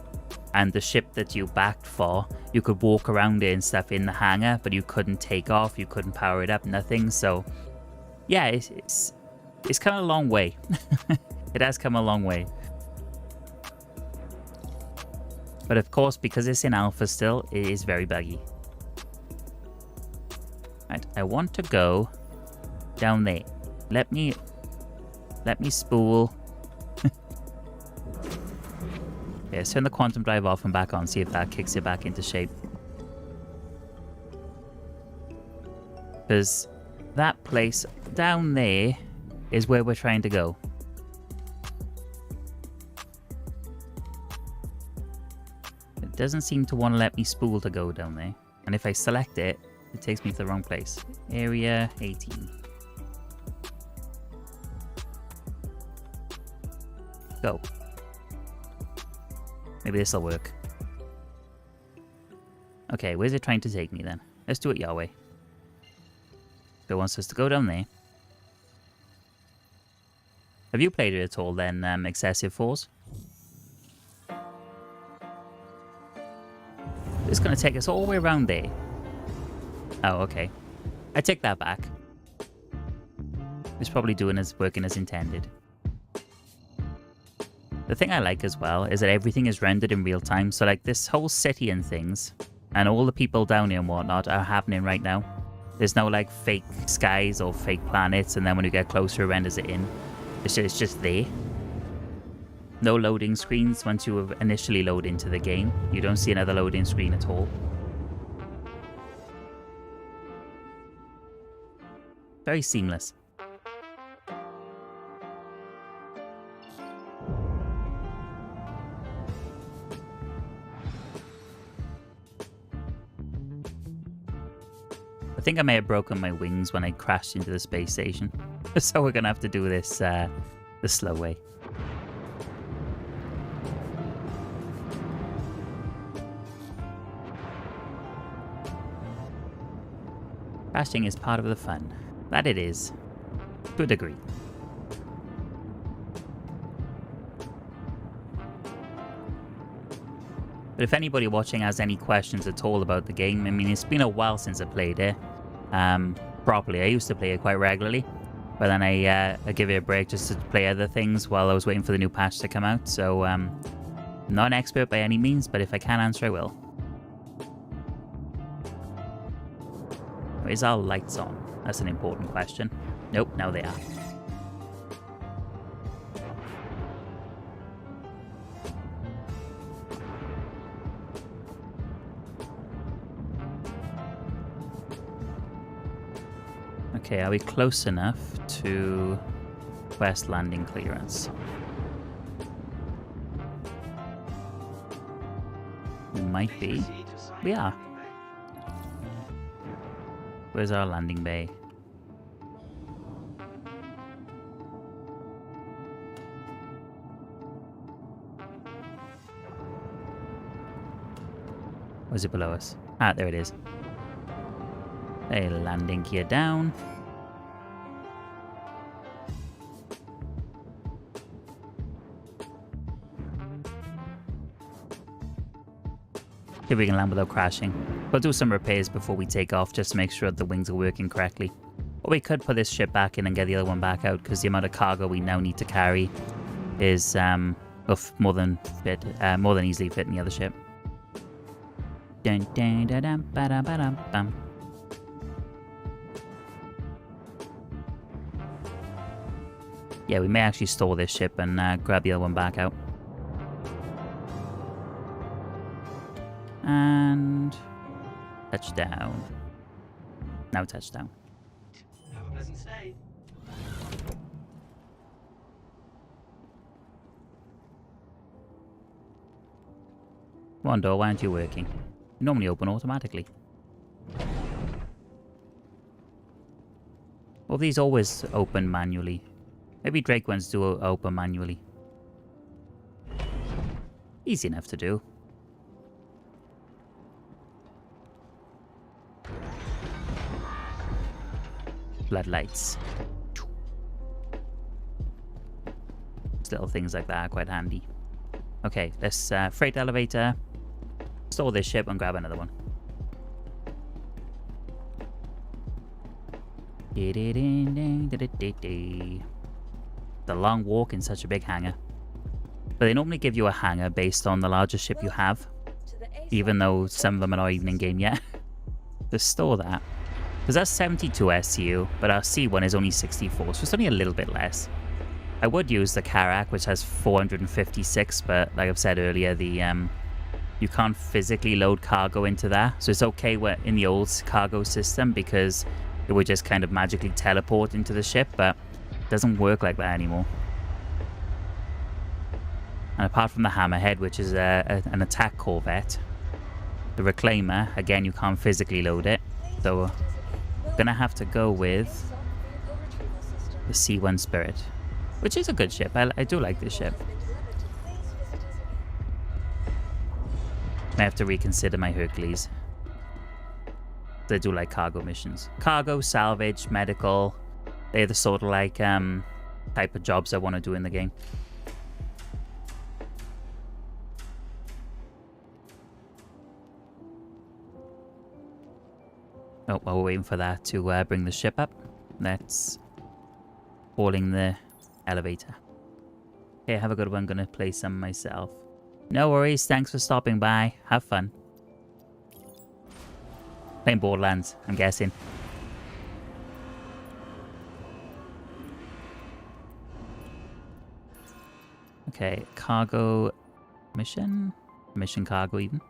and the ship that you backed for, you could walk around it and stuff in the hangar, but you couldn't take off, you couldn't power it up, nothing. So yeah, it's come a long way. It has come a long way. But of course, because it's in alpha still, it is very buggy. Right, I want to go down there. Let me spool. Okay, let's turn the quantum drive off and back on, see if that kicks it back into shape. Because that place down there is where we're trying to go. It doesn't seem to want to let me spool to go down there. And if I select it, it takes me to the wrong place. Area 18. Go. Maybe this'll work. Okay, where's it trying to take me then? Let's do it your way. So it wants us to go down there. Have you played it at all then, Excessive Force? It's going to take us all the way around there. Oh, okay. I take that back. It's probably working as intended. The thing I like as well is that everything is rendered in real time. So like this whole city and things, and all the people down here and whatnot are happening right now. There's no like fake skies or fake planets, and then when you get closer it renders it in. It's just there. No loading screens once you initially load into the game. You don't see another loading screen at all. Very seamless. I think I may have broken my wings when I crashed into the space station. So we're gonna have to do this the slow way. Crashing is part of the fun. That it is. To a degree. But if anybody watching has any questions at all about the game, I mean, it's been a while since I played it properly. I used to play it quite regularly, but then I give it a break just to play other things while I was waiting for the new patch to come out. So, not an expert by any means, but if I can answer, I will. Is our lights on? That's an important question. Nope, now they are. Okay, are we close enough to West Landing clearance? We might be. We are. Where's our landing bay? Or is it below us? Ah, there it is. Hey, landing gear down. See if we can land without crashing. We'll do some repairs before we take off just to make sure the wings are working correctly. Or we could put this ship back in and get the other one back out because the amount of cargo we now need to carry is more than easily fit in the other ship. Dun, dun, dun, dun, ba-dum, ba-dum, bum. Yeah, we may actually store this ship and grab the other one back out. And touchdown. Now touchdown. Have a pleasant stay. Come on, door, why aren't you working? You normally open automatically. Well, these always open manually. Maybe Drake ones do open manually. Easy enough to do. Floodlights. Little things like that are quite handy. Okay, let's freight elevator, store this ship and grab another one. The long walk in such a big hangar. But they normally give you a hangar based on the largest ship you have, even though some of them are not even in game yet. Just store that. Because that's 72 SCU, but our C1 is only 64, so it's only a little bit less. I would use the Karak, which has 456, but like I've said earlier, the you can't physically load cargo into that. So it's okay in the old cargo system because it would just kind of magically teleport into the ship, but it doesn't work like that anymore. And apart from the Hammerhead, which is an attack corvette, the Reclaimer, again, you can't physically load it. So we're going to have to go with the C1 Spirit, which is a good ship. I do like this ship. I have to reconsider my Hercules. I do like cargo missions. Cargo, salvage, medical. They're the sort of like type of jobs I want to do in the game. Oh, while we're waiting for that to bring the ship up, let's hauling the elevator. Okay, have a good one. Gonna play some myself. No worries. Thanks for stopping by. Have fun. Playing Borderlands, I'm guessing. Okay, cargo mission. Mission cargo even.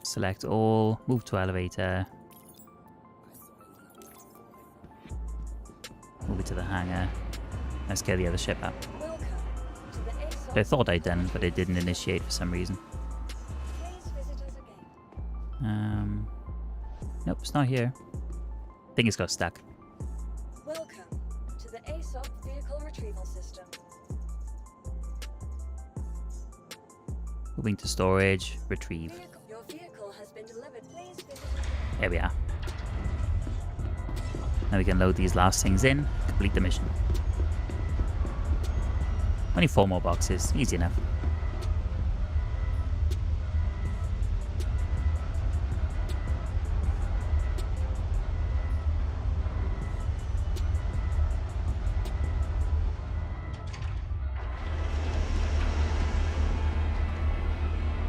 Select all, move to elevator. Move it to the hangar. Let's get the other ship up. I thought I'd done, but it didn't initiate for some reason. Nope, it's not here. I think it's got stuck. Welcome to the ASOP vehicle retrieval system. Moving to storage, retrieve. Your vehicle has been delivered. Please visit. There we are. Now we can load these last things in, complete the mission. Only 4 more boxes, easy enough.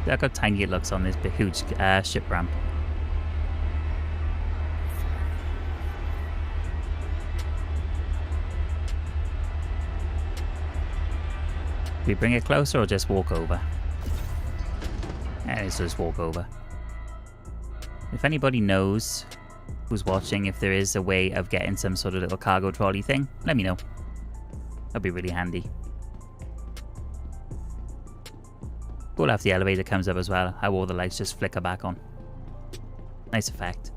Look how tiny it looks on this big, huge ship ramp. Do we bring it closer or just walk over? Let's just walk over. If anybody knows who's watching, if there is a way of getting some sort of little cargo trolley thing, let me know. That'd be really handy. Cool if the elevator comes up as well, how all the lights just flicker back on. Nice effect.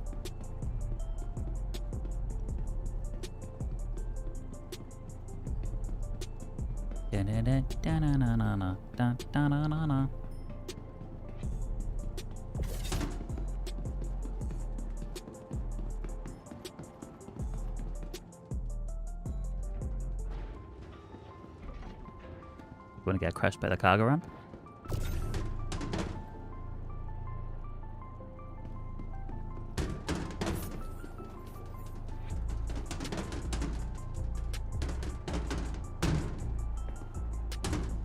Want to get crushed by the cargo ramp?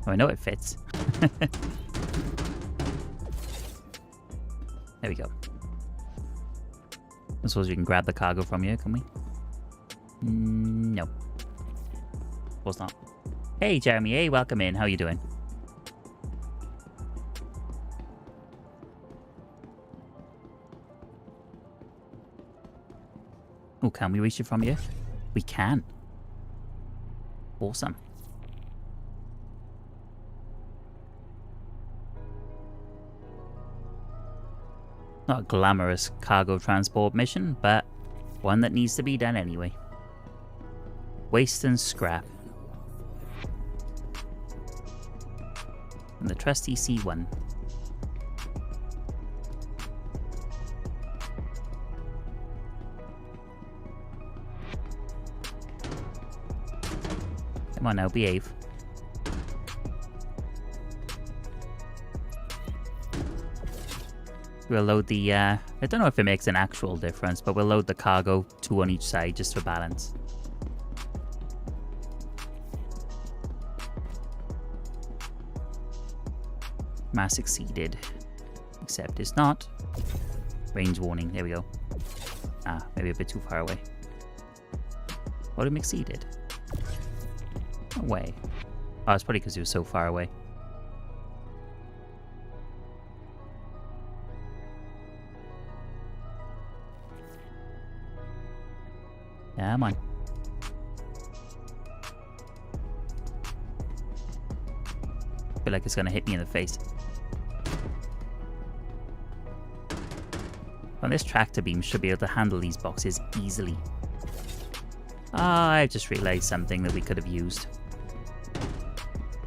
Oh, I know it fits. There we go. I suppose we can grab the cargo from here, can we? No. Of course not. Hey, Jeremy. Hey, welcome in. How you doing? Oh, can we reach it from here? We can. Awesome. Not a glamorous cargo transport mission, but one that needs to be done anyway. Waste and scrap. And the trusty C1. Come on now, behave. We'll load the, I don't know if it makes an actual difference, but we'll load the cargo, 2 on each side, just for balance. Mass exceeded. Except it's not. Range warning, there we go. Ah, maybe a bit too far away. Volume exceeded. No way. Oh, it's probably because it was so far away. Come on. Feel like it's gonna hit me in the face. Well, this tractor beam should be able to handle these boxes easily. Ah, I just realized something that we could have used.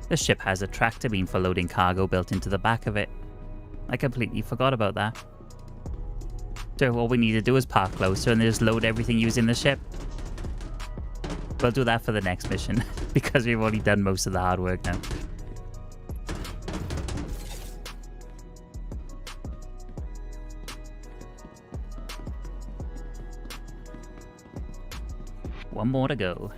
The ship has a tractor beam for loading cargo built into the back of it. I completely forgot about that. So all we need to do is park closer and just load everything using the ship. We'll do that for the next mission, because we've already done most of the hard work now. One more to go.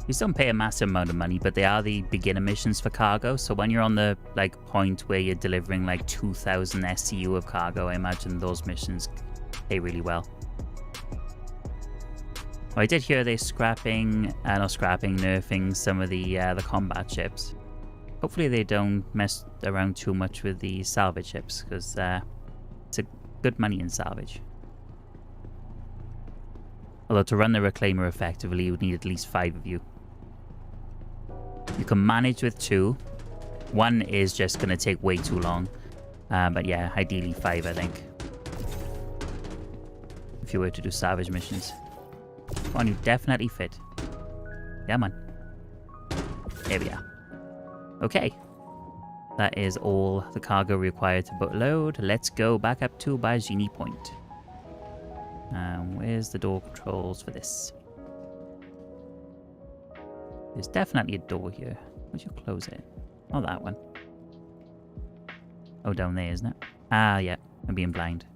You don't pay a massive amount of money, but they are the beginner missions for cargo. So when you're on the point where you're delivering like 2,000 SCU of cargo, I imagine those missions pay really well. I did hear they're nerfing some of the combat ships. Hopefully they don't mess around too much with the salvage ships, because it's a good money in salvage. Although to run the reclaimer effectively, you would need at least 5 of you. You can manage with 2. 1 is just going to take way too long. But yeah, ideally 5, I think. If you were to do salvage missions. Come on, you definitely fit. Come on. There we are. Okay. That is all the cargo required to load. Let's go back up to Bajini Point. Where's the door controls for this? There's definitely a door here. Would you close it? Oh, that one. Oh, down there, isn't it? Ah, yeah. I'm being blind.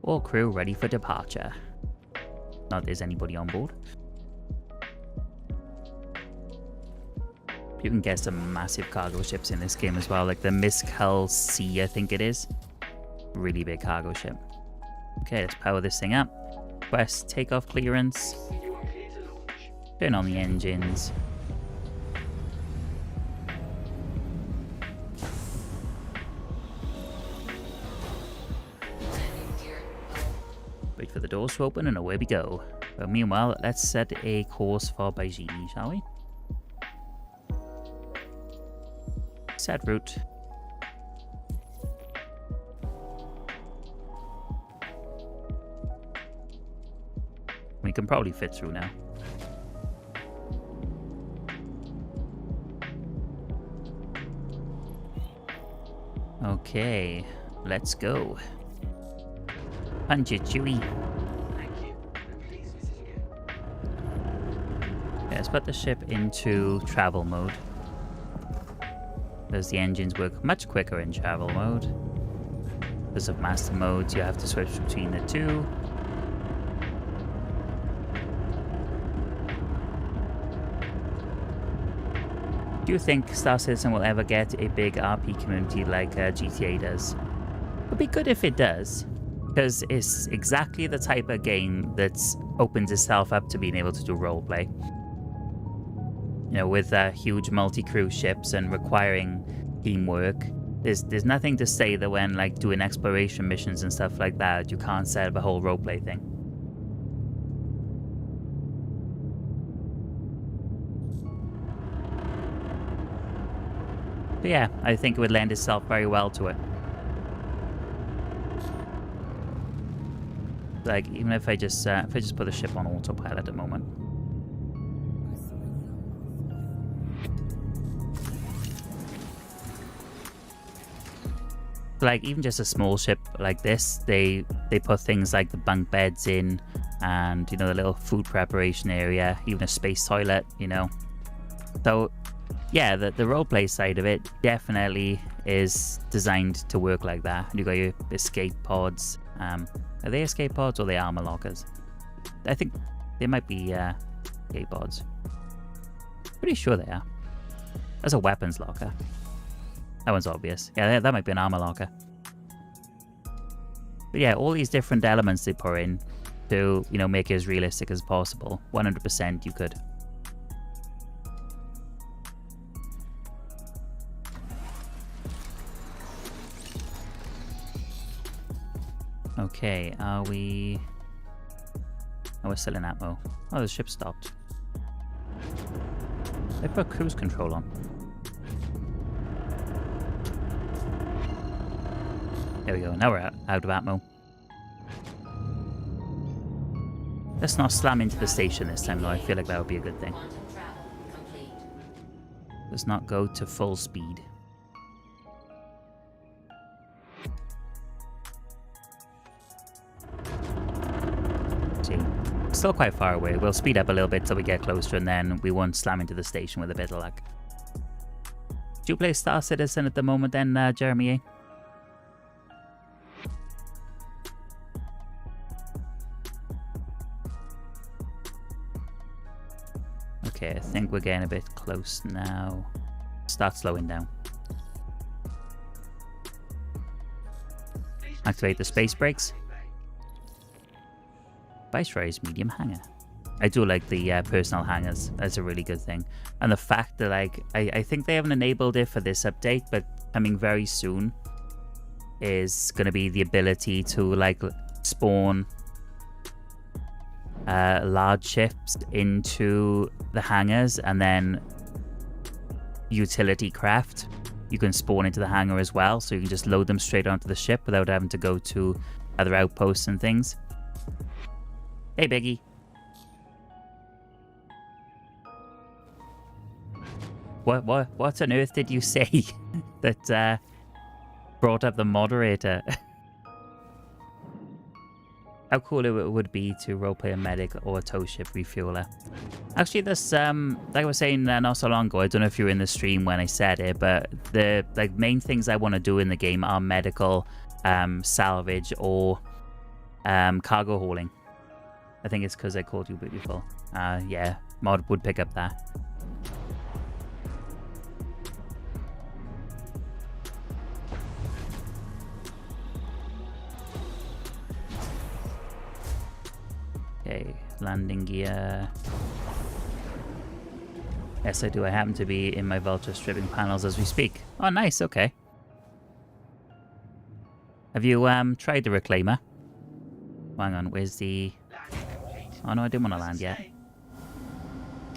All crew ready for departure. Not there's anybody on board. You can get some massive cargo ships in this game as well, like the Miskel C, I think it is. Really big cargo ship. Okay, let's power this thing up. Request takeoff clearance. You are clear to launch. Turn on the engines. Landing gear. Wait for the doors to open and away we go. But meanwhile, let's set a course for Bajini, shall we? Set route. We can probably fit through now. Okay, let's go. Punch it, Chewie. Thank you. And please visit again. Okay, let's put the ship into travel mode. Because the engines work much quicker in travel mode. Because of master modes, you have to switch between the two. Do you think Star Citizen will ever get a big RP community like GTA does? It would be good if it does, because it's exactly the type of game that opens itself up to being able to do roleplay. You know, with huge multi-crew ships and requiring teamwork, there's nothing to say that when like doing exploration missions and stuff like that, you can't set up a whole roleplay thing. But yeah, I think it would lend itself very well to it. Like, even if I just put the ship on autopilot at the moment. Like, even just a small ship like this, they put things like the bunk beds in, and, you know, the little food preparation area, even a space toilet, you know. So yeah, the roleplay side of it definitely is designed to work like that. You got your escape pods. Are they escape pods or are they armor lockers? I think they might be escape pods. Pretty sure they are. That's a weapons locker. That one's obvious. Yeah, that might be an armor locker. But yeah, all these different elements they put in to, you know, make it as realistic as possible. 100% you could. Okay, are we... Oh, we're still in Atmo. Oh, the ship stopped. They put cruise control on. There we go, now we're out of Atmo. Let's not slam into the station this time though, I feel like that would be a good thing. Quantum travel complete. Let's not go to full speed. See, still quite far away. We'll speed up a little bit till we get closer and then we won't slam into the station with a bit of luck. Do you play Star Citizen at the moment then, Jeremy? Okay, I think we're getting a bit close now. Start slowing down. Activate the space brakes. Vyseroy's medium hangar. I do like the personal hangars. That's a really good thing. And the fact that, like, I think they haven't enabled it for this update, but coming very soon is going to be the ability to, like, spawn large ships into the hangars, and then utility craft you can spawn into the hangar as well, so you can just load them straight onto the ship without having to go to other outposts and things. Hey Biggie. What on earth did you say that brought up the moderator? How cool it would be to roleplay a medic or a tow ship refueler. Actually, this, like I was saying not so long ago, I don't know if you were in the stream when I said it, but the main things I want to do in the game are medical, salvage, or cargo hauling. I think it's because I called you beautiful. Yeah, mod would pick up that. Okay, landing gear. Yes, I do. I happen to be in my Vulture stripping panels as we speak. Oh, nice. Okay. Have you tried the Reclaimer? Hang on, where's the... Oh no, I didn't want to land yet.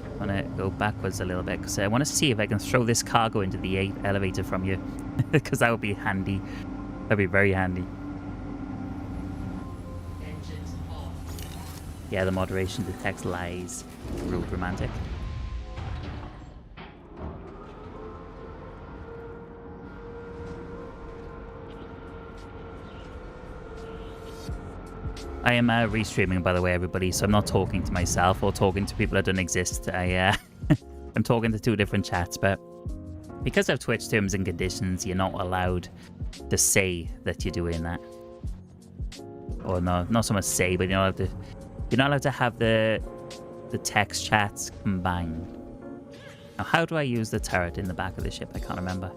I want to go backwards a little bit because I want to see if I can throw this cargo into the elevator from you. Because that would be handy. That'd be very handy. Engines off. Yeah, the moderation detects lies. Rude romantic. I am restreaming, by the way, everybody, so I'm not talking to myself or talking to people that don't exist. I'm talking to two different chats, but because of Twitch terms and conditions, you're not allowed to say that you're doing that. Or no, not so much say, but you're not allowed to have the text chats combined. Now, how do I use the turret in the back of the ship? I can't remember.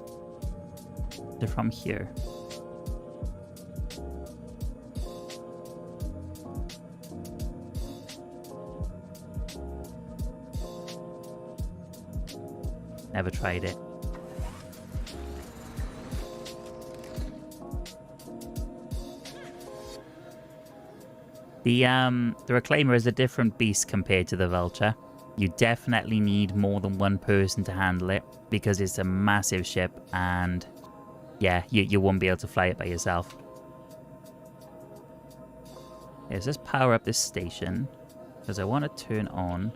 They're from here. Never tried it. The Reclaimer is a different beast compared to the Vulture. You definitely need more than one person to handle it because it's a massive ship and yeah, you won't be able to fly it by yourself. Let's just power up this station because I want to turn on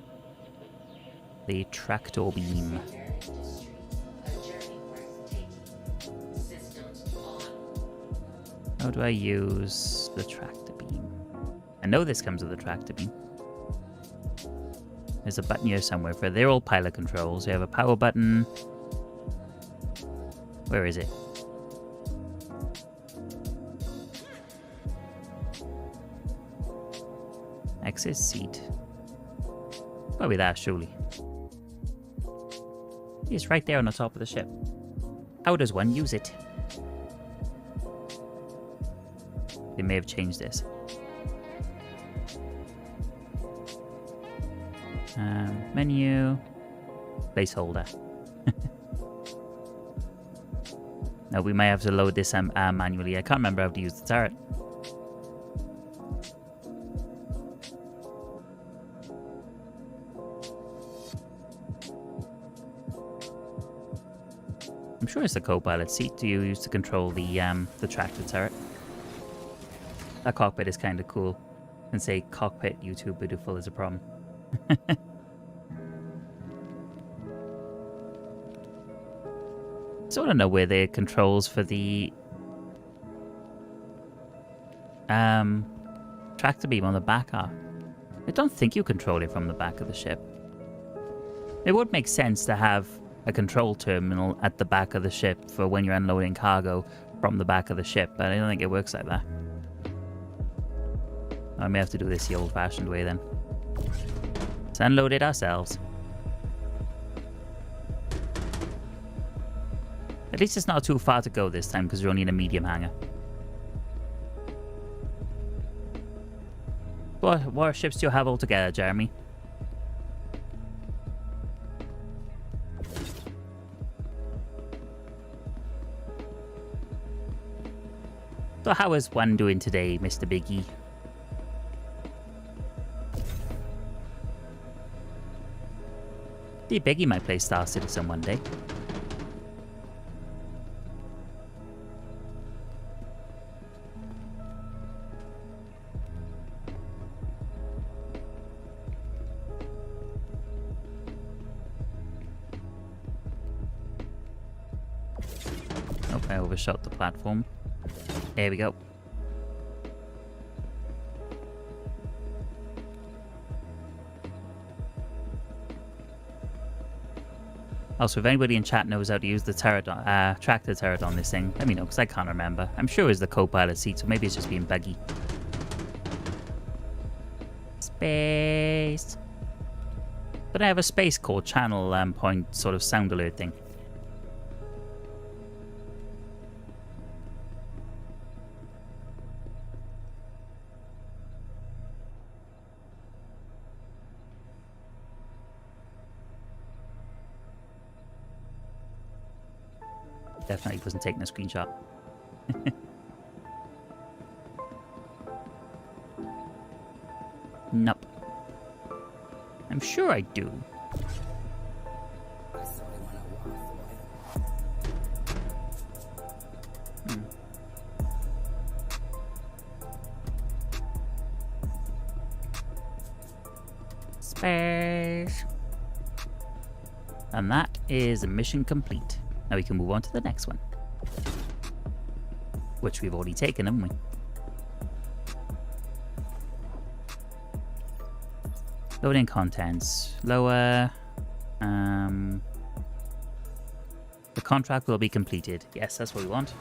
the tractor beam. How do I use the tractor beam? I know this comes with the tractor beam. There's a button here somewhere for they're all pilot controls. We have a power button. Where is it? Exit seat. Probably that, surely. It's right there on the top of the ship. How does one use it? They may have changed this. Menu. Placeholder. No, we may have to load this manually. I can't remember how to use the turret. I'm sure it's the co-pilot seat you use to control the tractor turret. That cockpit is kind of cool. And say cockpit YouTube beautiful is a problem. So I don't know where the controls for the tractor beam on the back are. I don't think you control it from the back of the ship. It would make sense to have a control terminal at the back of the ship for when you're unloading cargo from the back of the ship, but I don't think it works like that. I may have to do this the old-fashioned way then. Let's unload it ourselves. At least it's not too far to go this time because you're only in a medium hangar. What warships do you have altogether, Jeremy? So how is one doing today, Mr. Biggie? See, Biggie might play Star Citizen one day. Oh, I overshot the platform. There we go. Also, if anybody in chat knows how to use the turret, tractor turret on this thing, let me know, because I can't remember. I'm sure it's the co-pilot seat, so maybe it's just being buggy. Space. But I have a space core channel point sort of sound alert thing. Definitely wasn't taking a screenshot. Nope. I'm sure I do. Space. And that is mission complete. Now we can move on to the next one. Which we've already taken, haven't we? Loading contents. Lower. The contract will be completed. Yes, that's what we want.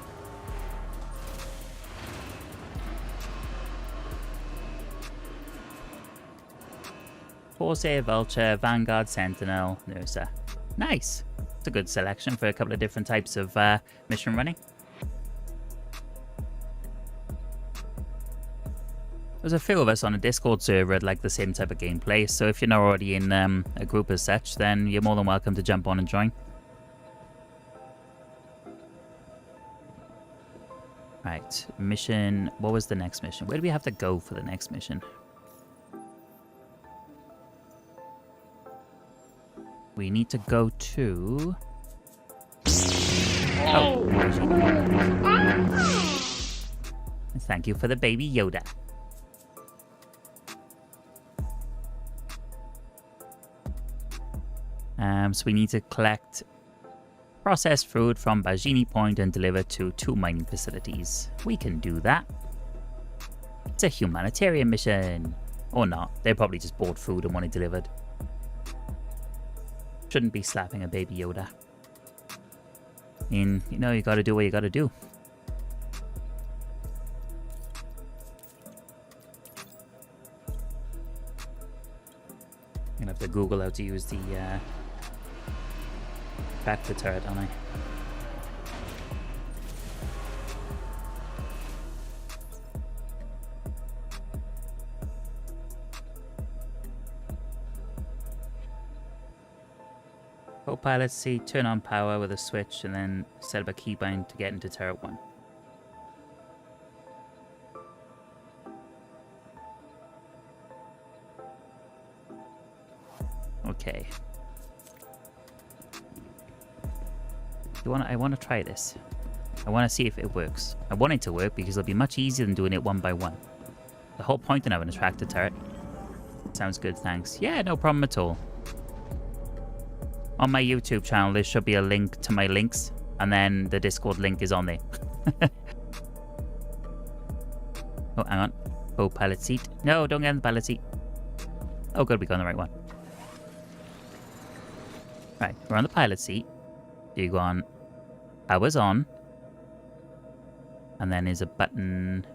Corsair, Vulture, Vanguard, Sentinel, Nursa. Nice. It's a good selection for a couple of different types of mission running. There's a few of us on a Discord server that like the same type of gameplay, so if you're not already in a group as such, then you're more than welcome to jump on and join. Right, mission... What was the next mission? Where do we have to go for the next mission? We need to go to... Oh! Thank you for the baby Yoda. So we need to collect processed food from Bajini Point and deliver to 2 mining facilities. We can do that. It's a humanitarian mission. Or not. They probably just bought food and want it delivered. Shouldn't be slapping a baby Yoda. I mean, you know, you gotta do what you gotta do. I'm gonna have to Google how to use the tractor turret, aren't I? Co-pilot seat, turn on power with a switch, and then set up a keybind to get into turret 1. Okay. I want to try this. I want to see if it works. I want it to work because it'll be much easier than doing it one by one. The whole point of having a tractor turret. Sounds good, thanks. Yeah, no problem at all. On my YouTube channel, there should be a link to my links, and then the Discord link is on there. Oh, hang on. Oh, pilot seat. No, don't get in the pilot seat. Oh, good, we got on the right one. Right, we're on the pilot seat. You go on. Power's on. And then there's a button.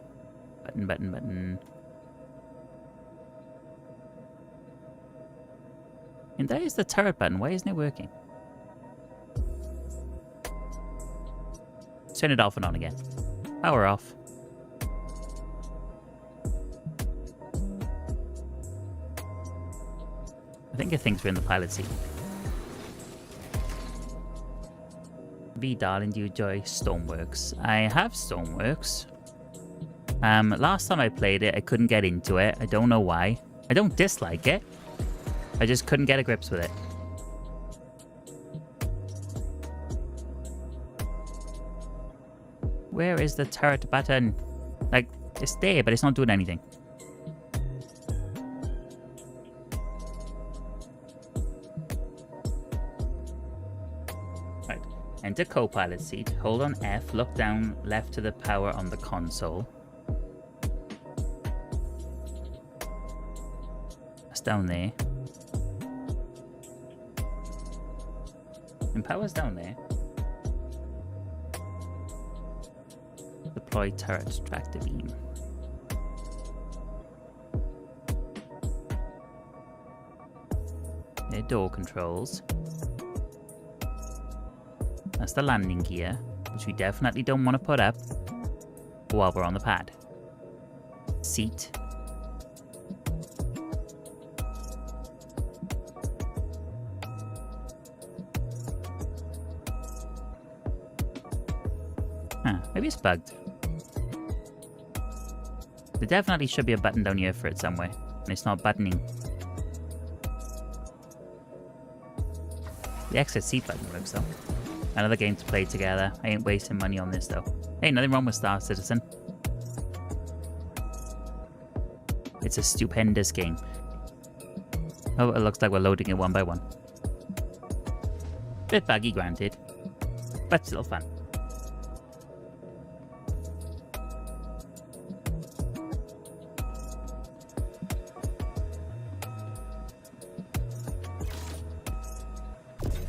Button. And there is the turret button. Why isn't it working? Turn it off and on again. Power off. I think it thinks we're in the pilot seat. V, darling, do you enjoy Stoneworks? I have Stoneworks. Last time I played it, I couldn't get into it. I don't know why. I don't dislike it. I just couldn't get a grips with it. Where is the turret button? Like, it's there, but it's not doing anything. Right. Enter co-pilot seat. Hold on F. Look down left to the power on the console. That's down there. And power's down there. Deploy turret tractor beam. There, door controls. That's the landing gear, which we definitely don't want to put up while we're on the pad. Seat. Huh, maybe it's bugged. There definitely should be a button down here for it somewhere, and it's not buttoning. The exit seat button works though. Another game to play together. I ain't wasting money on this though. Hey, nothing wrong with Star Citizen. It's a stupendous game. Oh, it looks like we're loading it one by one. Bit buggy, granted, but still fun.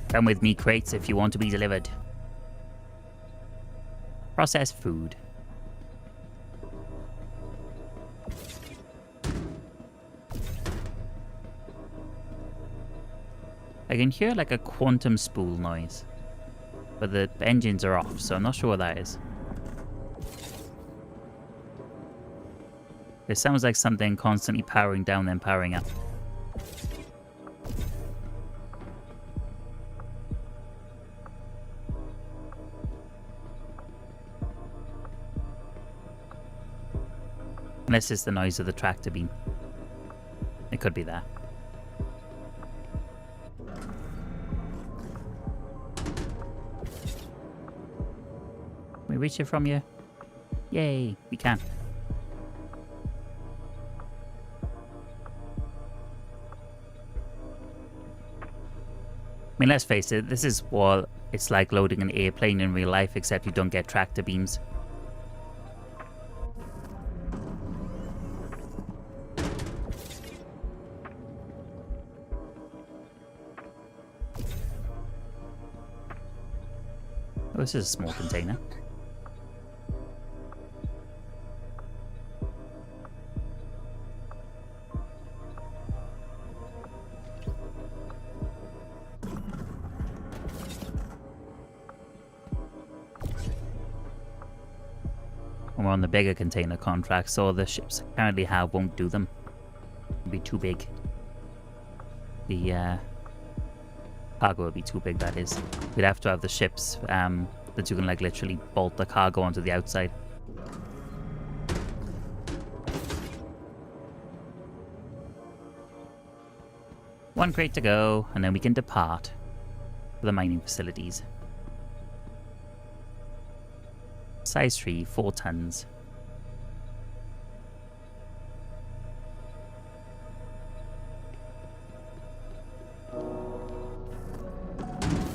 Come with me, crates, if you want to be delivered. Processed food. I can hear like a quantum spool noise, but the engines are off, so I'm not sure what that is. It sounds like something constantly powering down then powering up. Unless it's the noise of the tractor beam. It could be that. Can we reach it from here? Yay, we can. I mean, let's face it, this is what it's like loading an airplane in real life, except you don't get tractor beams. Oh, this is a small container. And we're on the bigger container contract, so the ships I currently have won't do them. It'll be too big. The Cargo would be too big, that is. We'd have to have the ships that you can like literally bolt the cargo onto the outside. One crate to go, and then we can depart for the mining facilities. Size 3, 4 tons.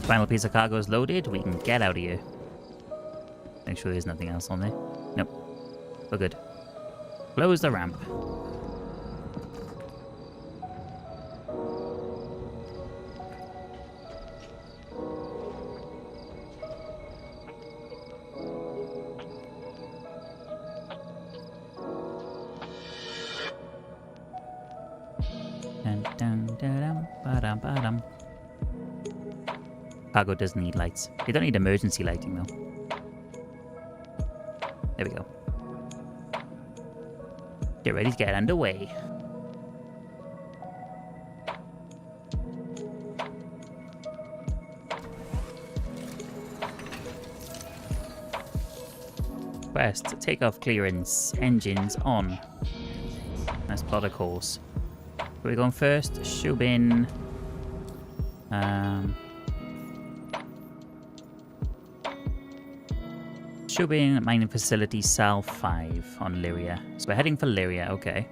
Final piece of cargo is loaded. We can get out of here. Make sure there's nothing else on there. Nope. We're good. Close the ramp. Dun, dun, da-dum, ba-dum, ba-dum. Cargo does need lights. They don't need emergency lighting though. There we go. Get ready to get underway. Quest, takeoff clearance, engines on. Let's plot a course. Where are we going first? Shubin. Shubin mining facility, Sal 5 on Lyria. So we're heading for Lyria, okay.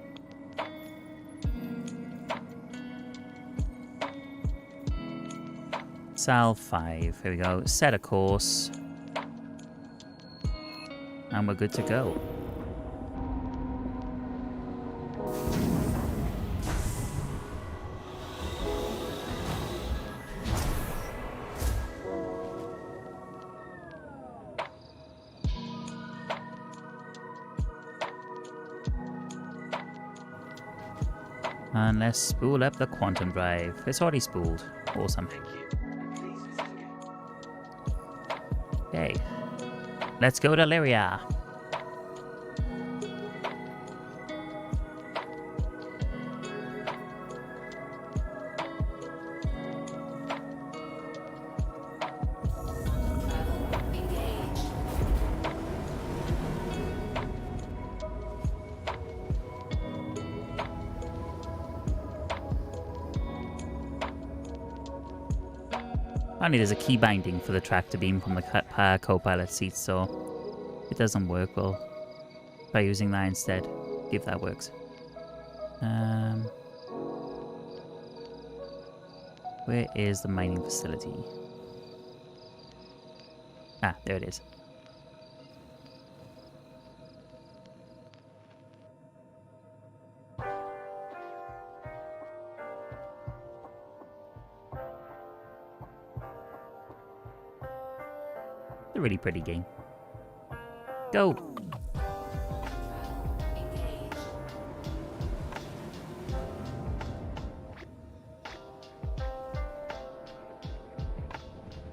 Sal 5, here we go. Set a course. And we're good to go. And let's spool up the quantum drive. It's already spooled. Awesome. Thank you. Please visit again. Okay. Let's go to Lyria. Engaged. Apparently there's a key binding for the tractor beam from the co-pilot seat, so if it doesn't work, we'll try using that instead. See if that works. Where is the mining facility? Ah, there it is. It's a really pretty game. Go! Engaged.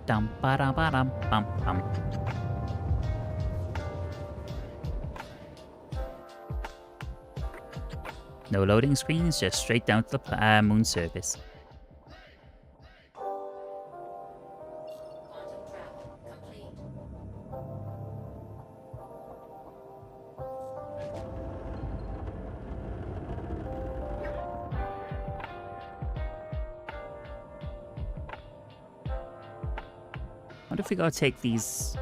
Dum ba dum ba dum bum bum. No loading screens, just straight down to the moon surface. Quantum travel complete. Wonder if we gotta take these.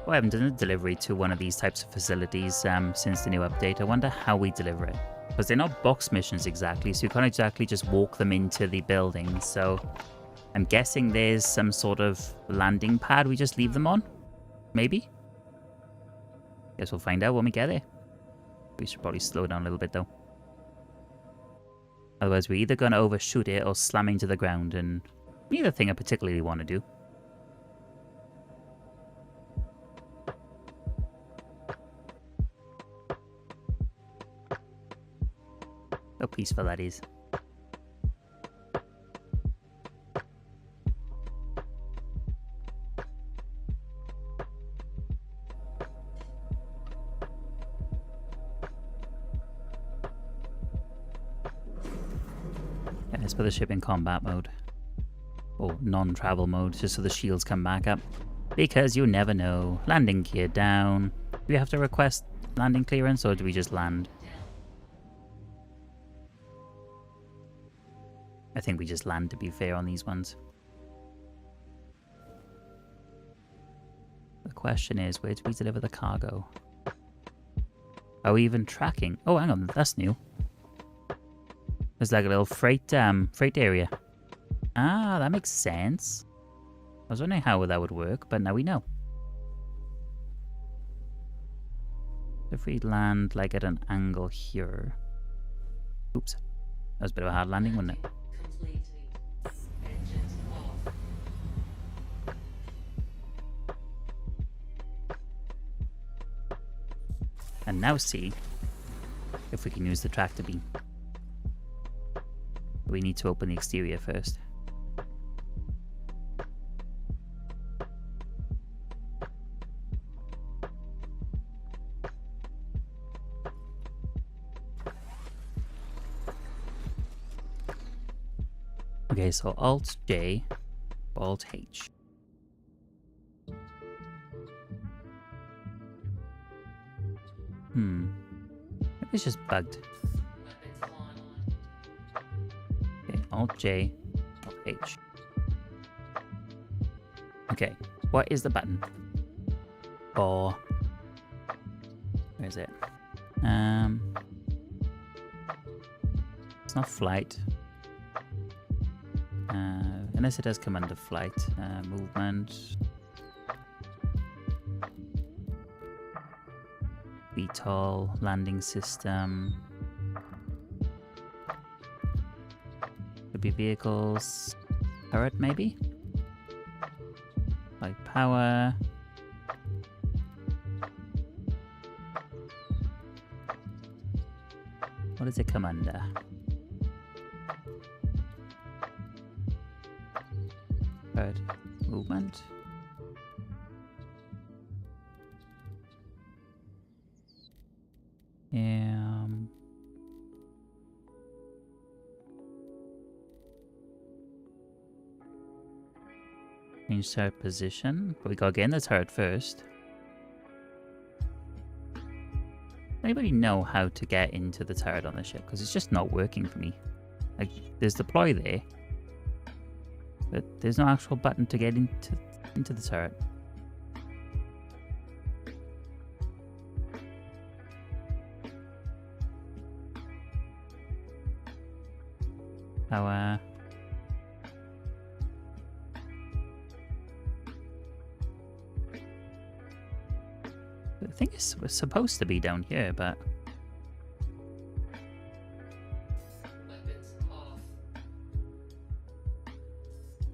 Oh, I haven't done a delivery to one of these types of facilities since the new update. I wonder how we deliver it. Because they're not box missions exactly, so you can't exactly just walk them into the building. So I'm guessing there's some sort of landing pad we just leave them on? Maybe? Guess we'll find out when we get there. We should probably slow down a little bit though. Otherwise we're either going to overshoot it or slam into the ground, and neither thing I particularly want to do. How peaceful that is. Yeah, let's put the ship in combat mode. Or non-travel mode, just so the shields come back up. Because you never know. Landing gear down. Do we have to request landing clearance, or do we just land? I think we just land, to be fair, on these ones. The question is, where do we deliver the cargo? Are we even tracking? Oh, hang on, that's new. There's like a little freight area. Ah, that makes sense. I was wondering how that would work, but now we know. If we land like at an angle here. Oops. That was a bit of a hard landing, wasn't it? Completed. Engines off. And now see if we can use the tractor beam. We need to open the exterior first. Okay, so Alt J, Alt H. Maybe it's just bugged. Weapons online. Okay, Alt J, Alt H. Okay, what is the button for? Where is it? It's not flight. Unless it does come under flight. Movement. VTOL, landing system. Could be vehicles. Turret, maybe? Like power. What does it come under? Turret, movement. Change turret position. But we gotta get in the turret first. Anybody know how to get into the turret on the ship? Because it's just not working for me. Like, there's deploy there, but there's no actual button to get into the turret. Power. I think it's supposed to be down here, but Weapons off.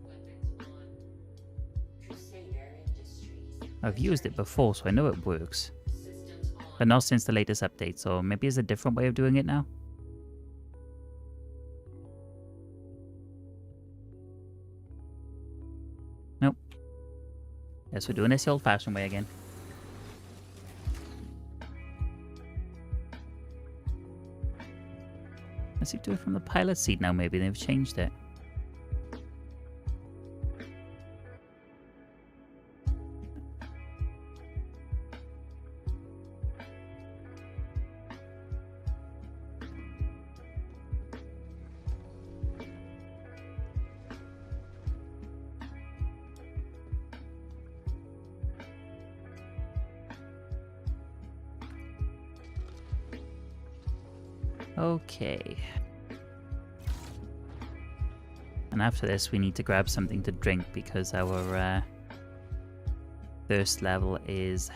Weapons on. Crusader Industries. I've used it before, so I know it works. Systems on. But not since the latest update, so maybe it's a different way of doing it now. Nope. Guess we're doing this the old-fashioned way again. Let's see, do it from the pilot seat now, maybe they've changed it. Okay. And after this, we need to grab something to drink because our thirst level is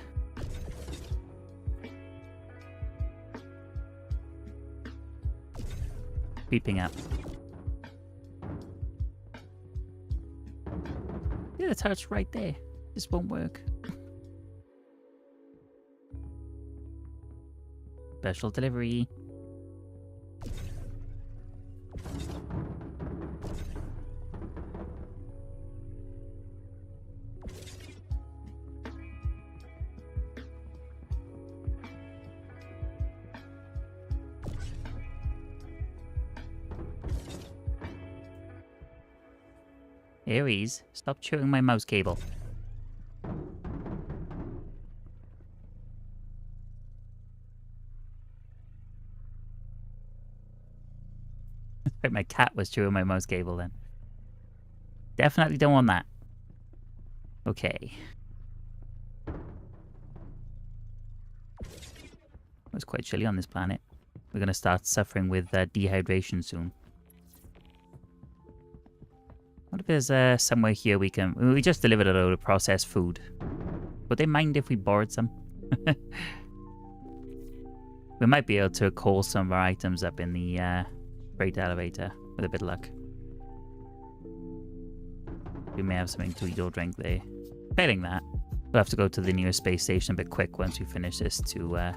creeping up. Yeah, the turret's right there. This won't work. Special delivery. Aries, stop chewing my mouse cable. My cat was chewing my mouse cable then. Definitely don't want that. Okay. It's quite chilly on this planet. We're going to start suffering with dehydration soon. What if there's somewhere here we can... We just delivered a load of processed food. Would they mind if we borrowed some? We might be able to call some of our items up in the freight elevator with a bit of luck. We may have something to eat or drink there. Failing that, we'll have to go to the nearest space station a bit quick once we finish this to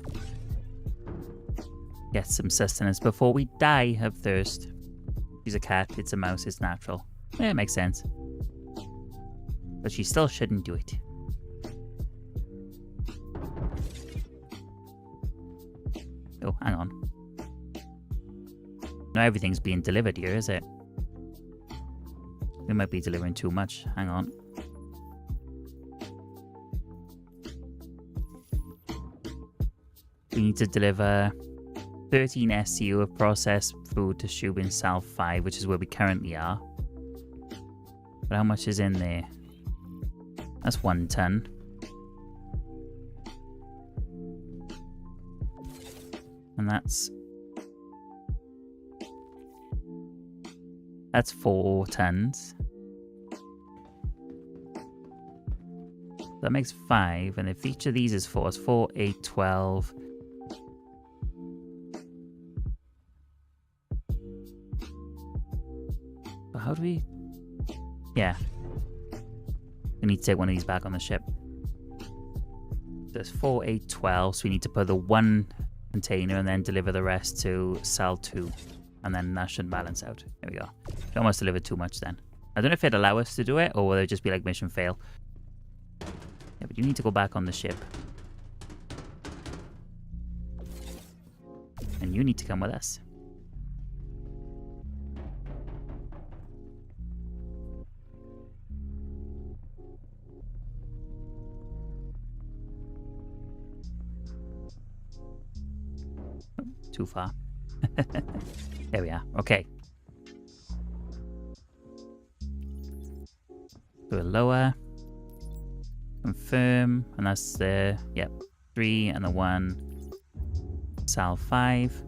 get some sustenance before we die of thirst. She's a cat, it's a mouse, it's natural. Yeah, it makes sense. But she still shouldn't do it. Oh, hang on. Not everything's being delivered here, is it? We might be delivering too much. Hang on. We need to deliver 13 SCU of processed food to Shubin South 5, which is where we currently are. But how much is in there? That's 1 ton. And that's 4 tons. That makes 5, and if each of these is 4, it's 4, 8, 12. So how do we... Yeah. We need to take one of these back on the ship. There's 4, 8, 12, so we need to put the one container and then deliver the rest to Sal 2. And then that should balance out. There we go. We almost delivered too much then. I don't know if it'd allow us to do it, or will it just be like mission fail. Yeah, but you need to go back on the ship. And you need to come with us. Oh, too far. There we are. Okay. Do a lower. Confirm. And that's the, yep, 3 and the 1. Sal 5.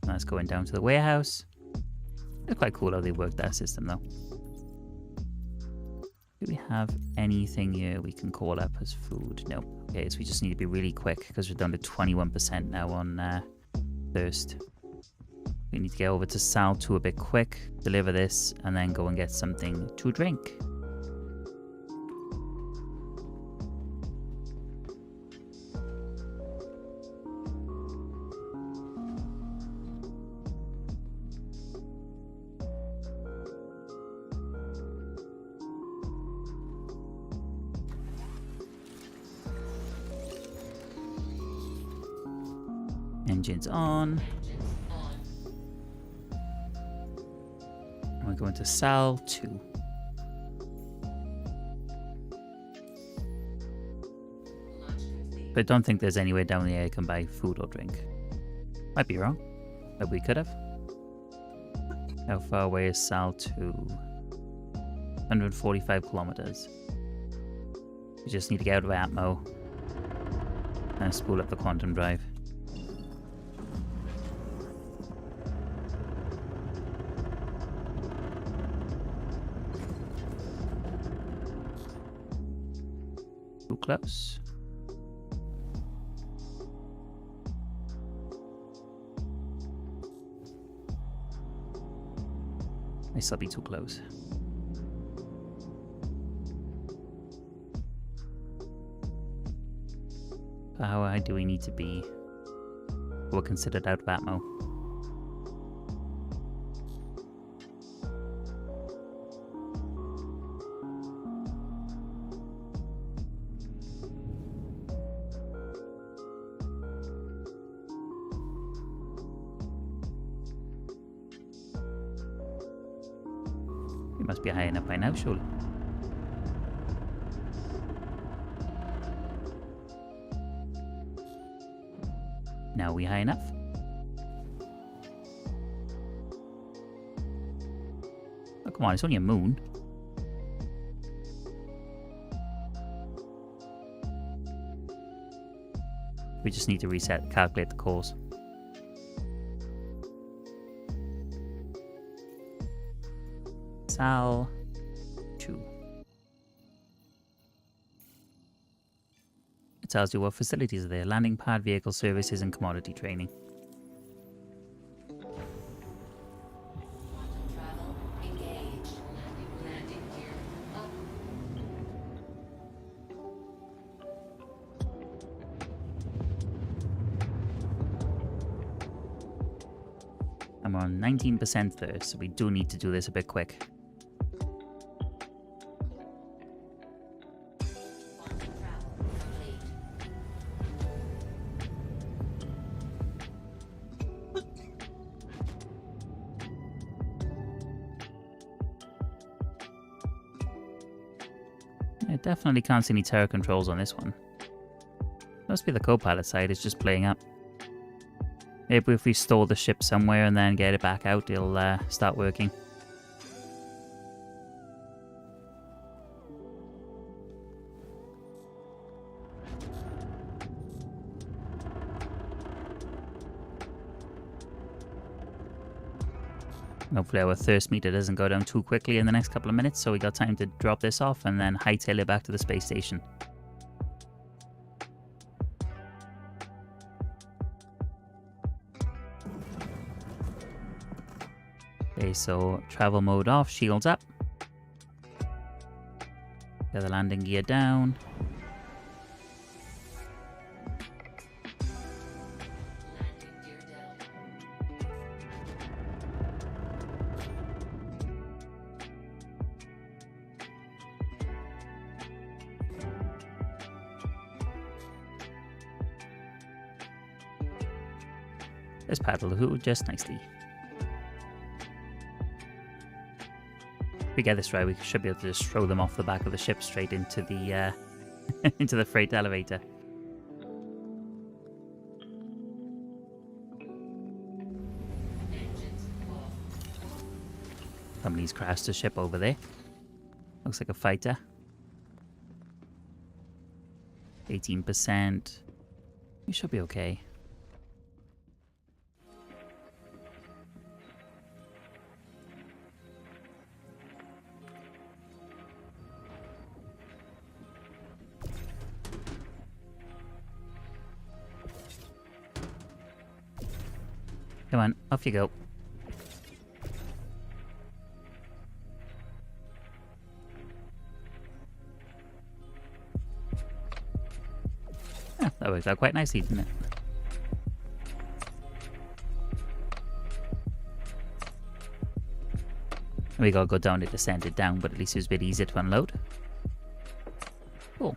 That's going down to the warehouse. It's quite cool how they work that system though. Do we have anything here we can call up as food? No. Okay, so we just need to be really quick because we're down to 21% now on thirst. We need to get over to Sal 2 a bit quick, deliver this, and then go and get something to drink. Engines on. And we're going to Sal 2. But I don't think there's anywhere down the air you can buy food or drink. Might be wrong, but we could have. How far away is Sal 2? 145 kilometers. We just need to get out of Atmo and spool up the quantum drive. Too close. May still be too close. How high do we need to be? We're considered out of Atmo. It must be high enough by now, surely. Now we high enough? Oh, come on, it's only a moon. We just need to calculate the course. Sal 2. It tells you what facilities are there: landing pad, vehicle services, and commodity training. Quantum travel engaged. Landing gear up. I'm on 19% there, so we do need to do this a bit quick. Quantum travel complete. I definitely can't see any terror controls on this one. Must be the co-pilot side, it's just playing up. Maybe if we store the ship somewhere and then get it back out, it'll start working. Hopefully our thirst meter doesn't go down too quickly in the next couple of minutes, so we got time to drop this off and then hightail it back to the space station. Okay, so travel mode off, shields up. Get the landing gear down. Landing gear down. Let's paddle the hood just nicely. If we get this right, we should be able to just throw them off the back of the ship straight into the into the freight elevator. Engines off. Somebody's crashed a ship over there. Looks like a fighter. 18%. We should be okay. Come on, off you go. That worked out quite nicely, didn't it? We gotta go down to descend it down, but at least it was a bit easier to unload. Cool.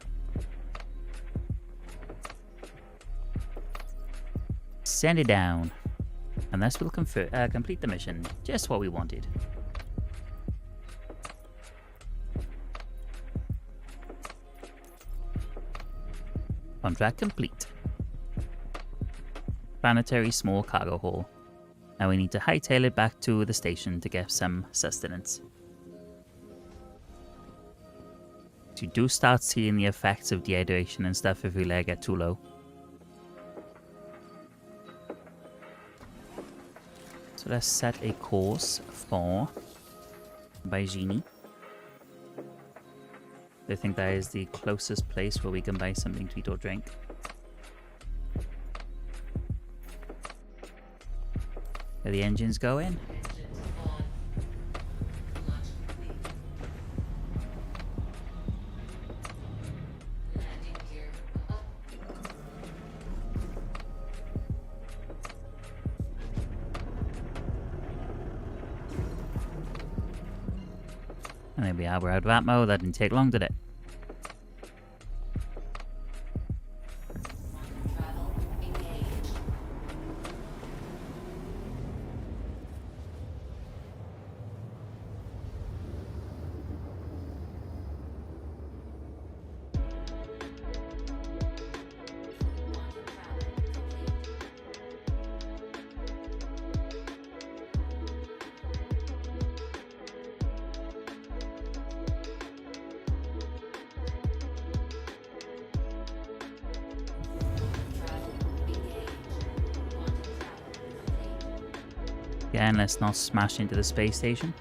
Send it down. And this will complete the mission. Just what we wanted. Contract complete. Planetary small cargo haul. Now we need to hightail it back to the station to get some sustenance. So you do start seeing the effects of dehydration and stuff if we let it get too low. So let's set a course for Vyseroy. I think that is the closest place where we can buy something to eat or drink. Are the engines going? Engines on. Launch complete. Landing gear up. And there we are, we're out of ammo. That didn't take long, did it? Quantum travel engaged. Again, let's not smash into the space station.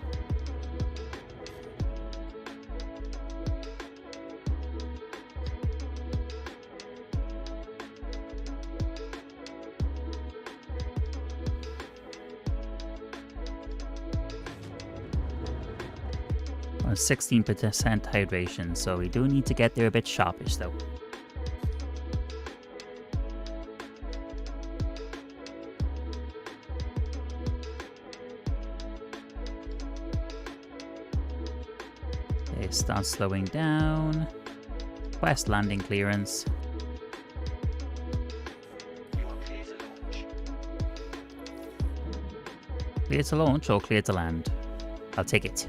On 16% hydration, so we do need to get there a bit sharpish though. Okay, start slowing down. West landing clearance. You are clear to launch. Clear to launch or clear to land? I'll take it.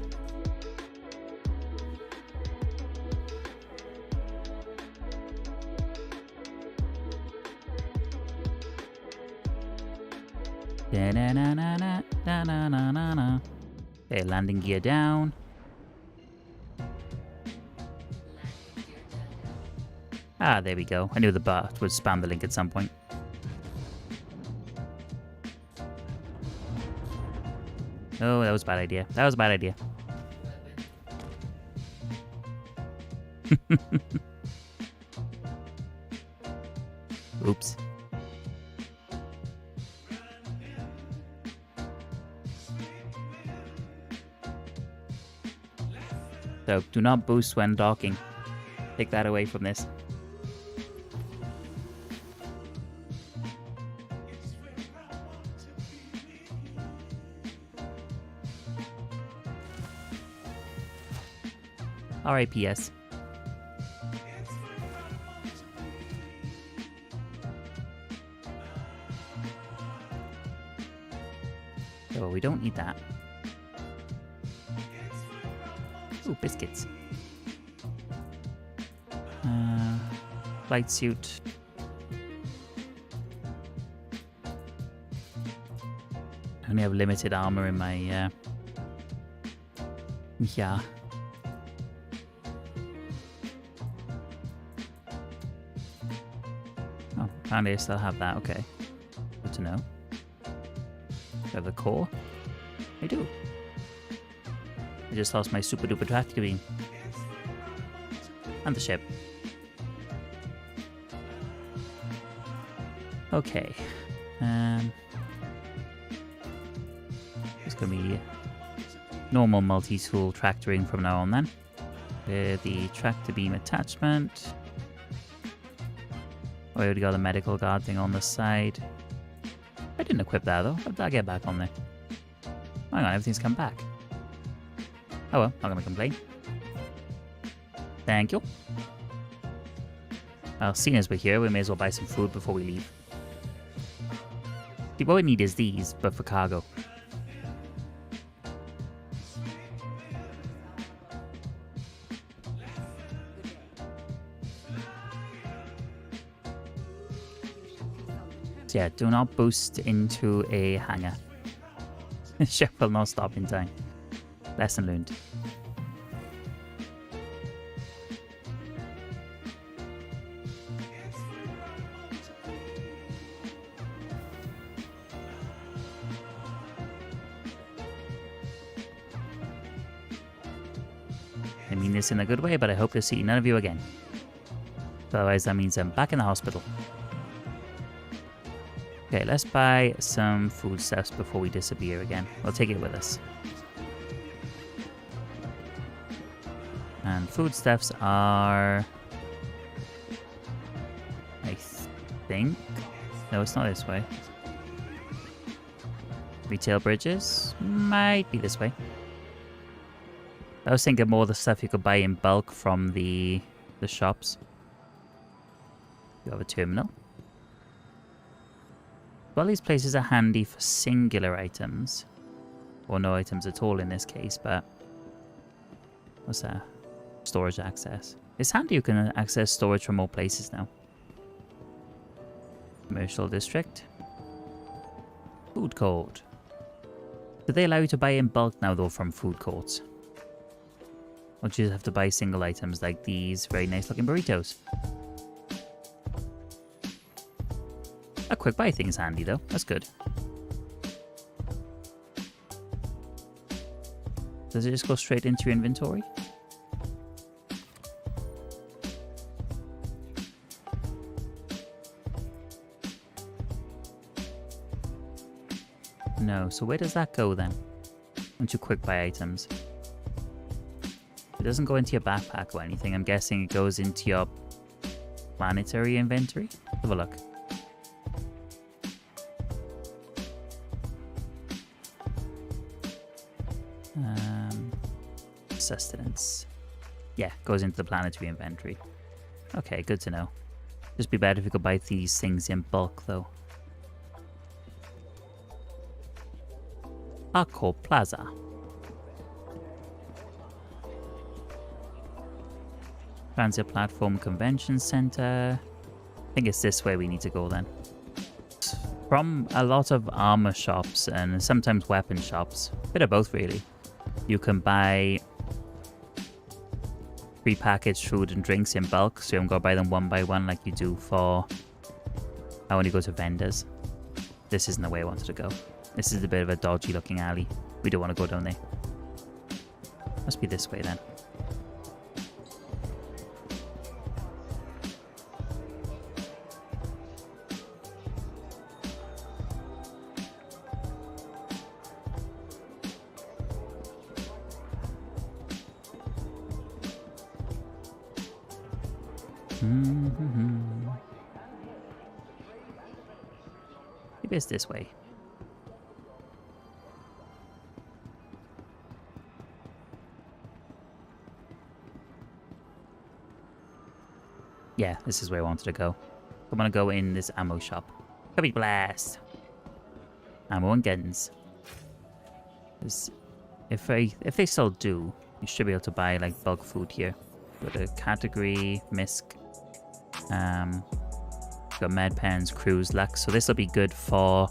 Da-na-na-na-na-na-na-na-na. Okay, landing gear down. Ah, there we go. I knew the bot would spam the link at some point. Oh, that was a bad idea. That was a bad idea. Oops. So, do not boost when docking. Take that away from this. RIPS. So, we don't need that. Ooh, biscuits. Flight suit. I only have limited armor in my, yeah. Oh, apparently I still have that, okay. Good to know. Do I have the core? I do. I just lost my super duper tractor beam. And the ship. Okay. It's gonna be normal multi-tool tractoring from now on then. With the tractor beam attachment. I already got a medical guard thing on the side. I didn't equip that though. How did that get back on there? Hang on, everything's come back. Oh well, not gonna complain. Thank you. Well, seeing as we're here, we may as well buy some food before we leave. See, what we need is these, but for cargo. So yeah, do not boost into a hangar. Ship will not stop in time. Lesson learned. I mean this in a good way, but I hope to see none of you again. Otherwise that means I'm back in the hospital. Okay, let's buy some foodstuffs before we disappear again. We'll take it with us. And foodstuffs are... I think... No, it's not this way. Retail bridges? Might be this way. I was thinking more of the stuff you could buy in bulk from the shops. You have a terminal. Well, these places are handy for singular items. Or no items at all in this case, but... What's that? Storage access. It's handy you can access storage from more places now. Commercial district. Food court. Do they allow you to buy in bulk now though from food courts? Or do you just have to buy single items like these very nice looking burritos? A quick buy thing is handy though, that's good. does it just go straight into your inventory? No, so where does that go then? Once you quick buy items. It doesn't go into your backpack or anything. I'm guessing it goes into your planetary inventory. Have a look. Sustenance. Yeah, goes into the planetary inventory. Okay, good to know. Just be better if you could buy these things in bulk though. Arco Plaza. Transit Platform Convention Center. I think it's this way we need to go then. From a lot of armor shops and sometimes weapon shops, a bit of both really, you can buy prepackaged food and drinks in bulk, so you don't go buy them one by one like you do for when you go to vendors. This isn't the way I wanted to go. This is a bit of a dodgy looking alley. We don't want to go down there. Must be this way then. Maybe it's this way. Yeah, this is where I wanted to go. I'm gonna go in this ammo shop. Cubby blast! Ammo and guns. If they still do, you should be able to buy like bulk food here. Go to category, misc. Got med pens, cruise lux. So this will be good for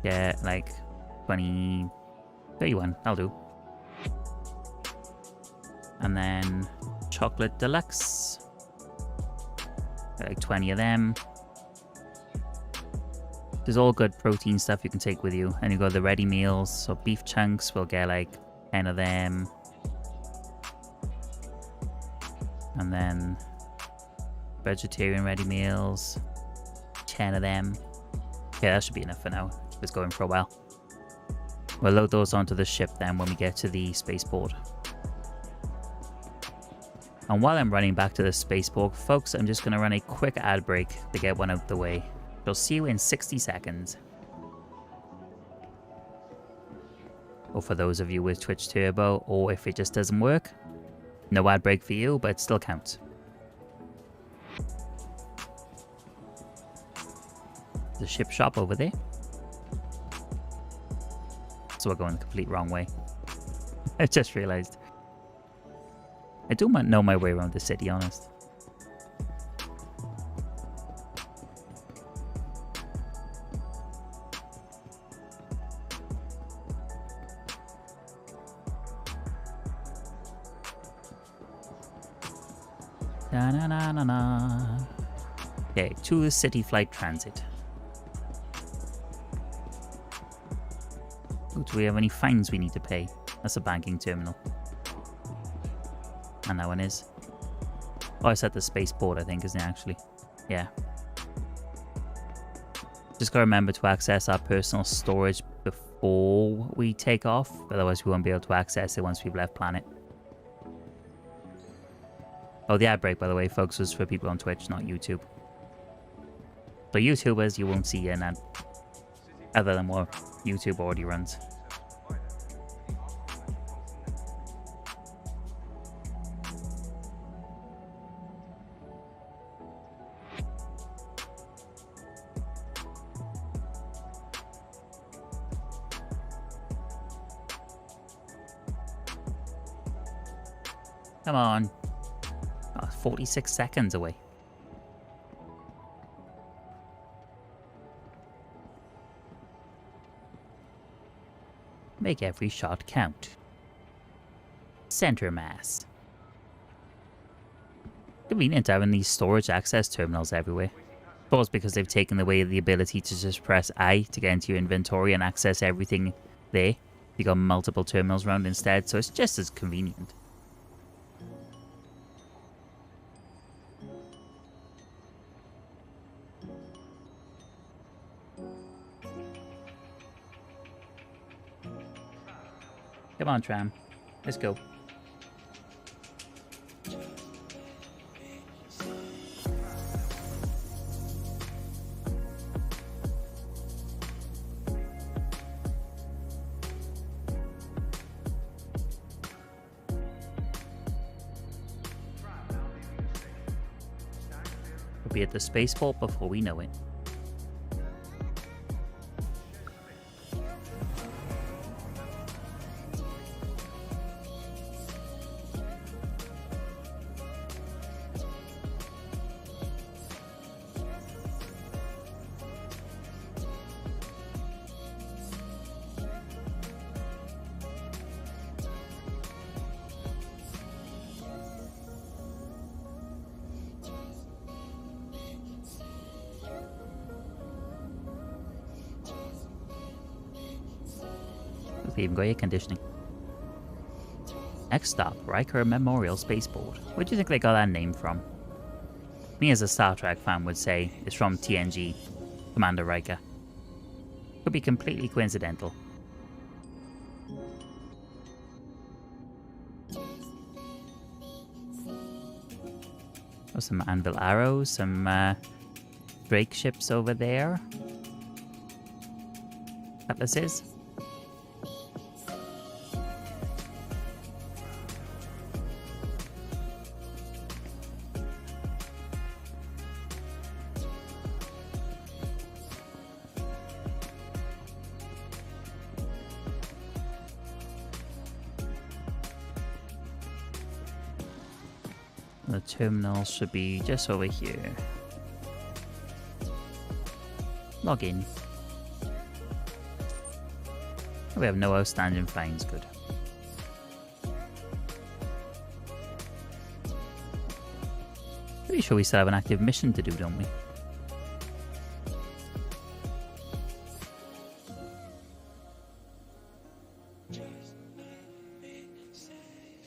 like 20, 31. That'll do. And then chocolate deluxe. Got like 20 of them. There's all good protein stuff you can take with you. And you got the ready meals. So beef chunks, we'll get like 10 of them. And then vegetarian ready meals, 10 of them. Yeah, that should be enough for now. It's going for a while. We'll load those onto the ship then when we get to the spaceport. And while I'm running back to the spaceport, folks, I'm just going to run a quick ad break to get one out the way. I'll see you in 60 seconds. Or for those of you with Twitch Turbo, or if it just doesn't work, no ad break for you, but it still counts. The ship shop over there. So we're going the complete wrong way. I just realized. I do know my way around the city, honest. Da-na-na-na-na. Okay, to the City Flight Transit. Ooh, do we have any fines we need to pay? That's a banking terminal. And that one is. Oh, it's at the spaceport, I think, isn't it, actually? Yeah. Just gotta remember to access our personal storage before we take off. Otherwise, we won't be able to access it once we've left planet. Oh, the ad break, by the way, folks, was for people on Twitch, not YouTube. For YouTubers, you won't see an ad. Other than what YouTube already runs. Come on. Oh, 46 seconds away. Make every shot count. Center mass. Convenient having these storage access terminals everywhere. Of course, because they've taken away the ability to just press I to get into your inventory and access everything there. You got multiple terminals around instead, so it's just as convenient. Come on, tram. Let's go. We'll be at the spaceport before we know it. We've even got air conditioning. Next stop, Riker Memorial Spaceport. Where do you think they got that name from? Me as a Star Trek fan would say it's from TNG, Commander Riker. Could be completely coincidental. Oh, some Anvil arrows, some Drake ships over there. Atlases. The terminal should be just over here. Log in. We have no outstanding fines, good. Pretty sure we still have an active mission to do, don't we?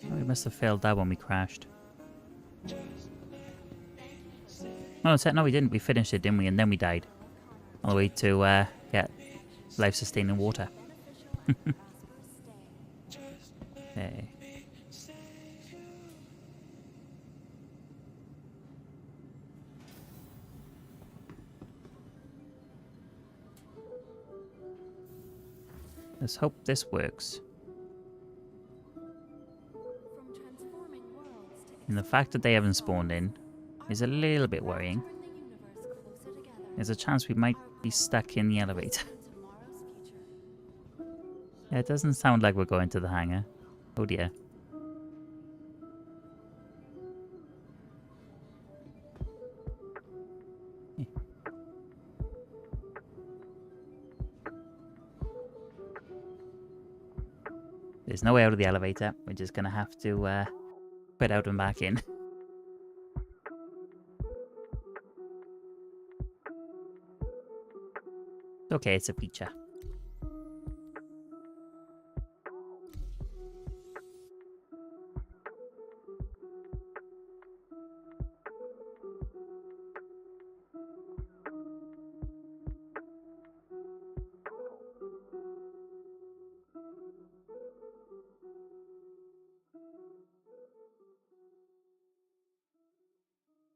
Oh, we must have failed that when we crashed. Oh, no, we didn't. We finished it, didn't we? And then we died. On the way to get life-sustaining water. Okay. Let's hope this works. And the fact that they haven't spawned in is a little bit worrying. There's a chance we might be stuck in the elevator. Yeah, it doesn't sound like we're going to the hangar. Oh dear. There's no way out of the elevator. We're just gonna have to put out and back in. Okay, it's a feature.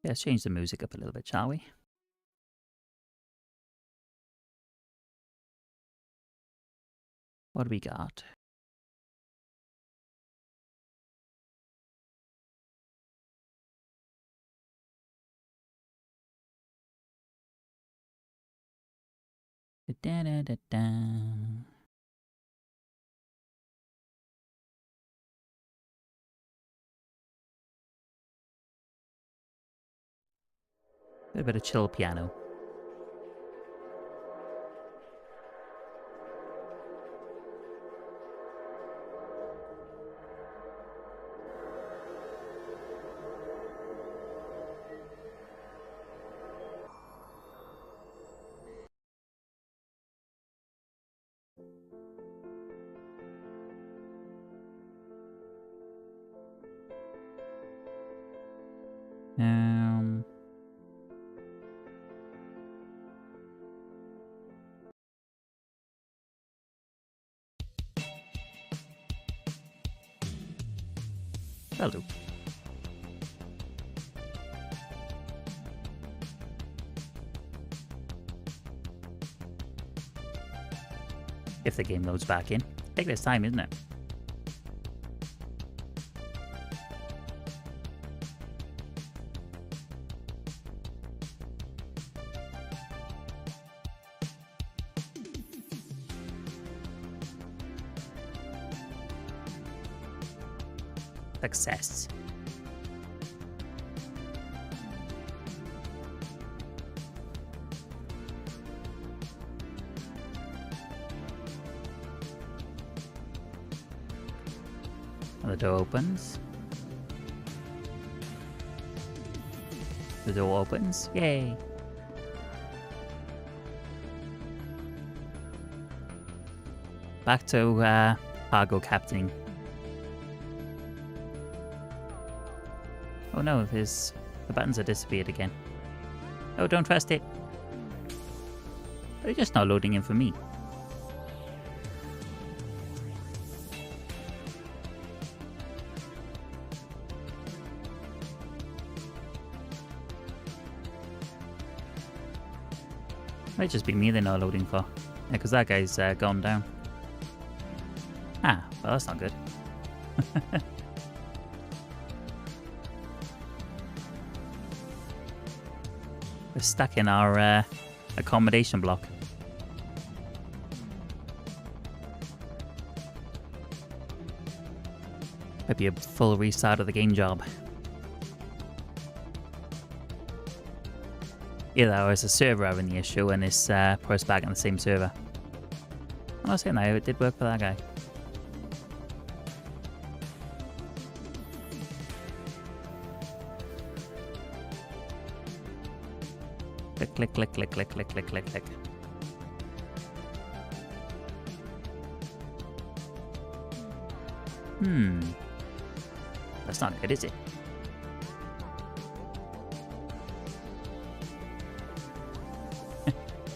Yeah, let's change the music up a little bit, shall we? What do we got? Da da da da. A bit of chill piano. Um. Hello. If the game loads back in. Take this time, isn't it? Success. The door opens. The door opens. Yay! Back to cargo captaining. Oh no, the buttons have disappeared again. Oh, don't trust it. They're just not loading in for me. Might just be me they're not loading for. Yeah, because that guy's gone down. Ah, well that's not good. We're stuck in our accommodation block. Might be a full restart of the game job. Either that or it's a server having the issue and it's put us back on the same server. I'm not saying that, it did work for that guy. Click, click, click, click, click, click, click, click. That's not good, is it?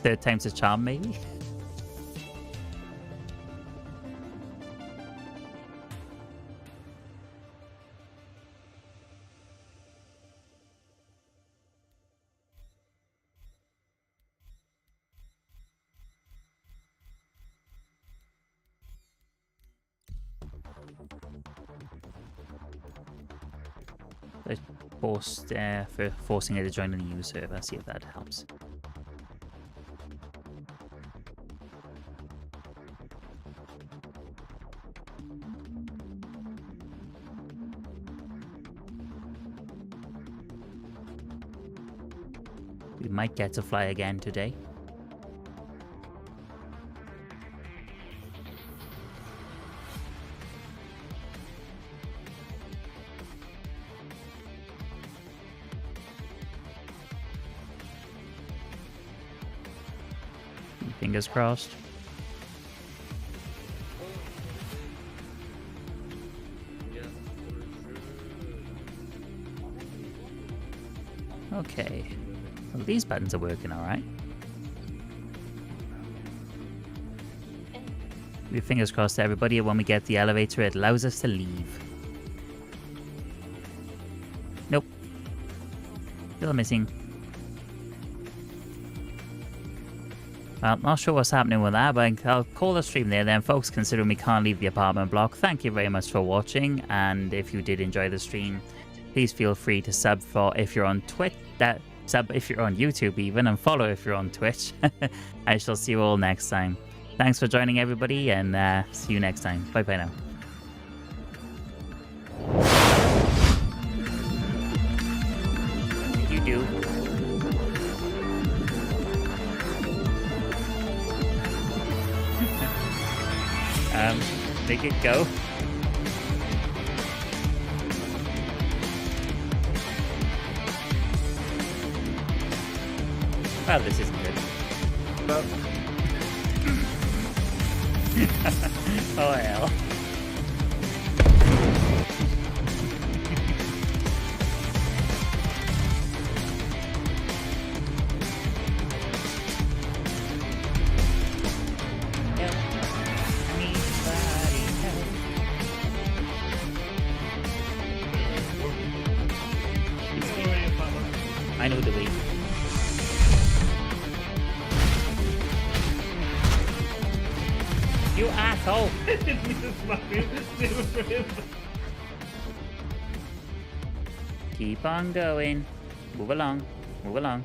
Third time's a charm, maybe? For forcing her to join a new server, see if that helps. We might get to fly again today. Fingers crossed. Okay. Well, these buttons are working alright. Fingers crossed to everybody, when we get the elevator it allows us to leave. Nope. Still missing. Well, not sure what's happening with that, but I'll call the stream there then, folks, considering we can't leave the apartment block. Thank you very much for watching, and if you did enjoy the stream, please feel free to sub if you're on Twitch, sub if you're on YouTube even, and follow if you're on Twitch. I shall see you all next time. Thanks for joining, everybody, and see you next time. Bye-bye now. What did you do? Make it go. Well, this isn't good. No. Oh hell. I know the way. You asshole! Didn't mean to smack him. Never for him. Keep on going. Move along. Move along.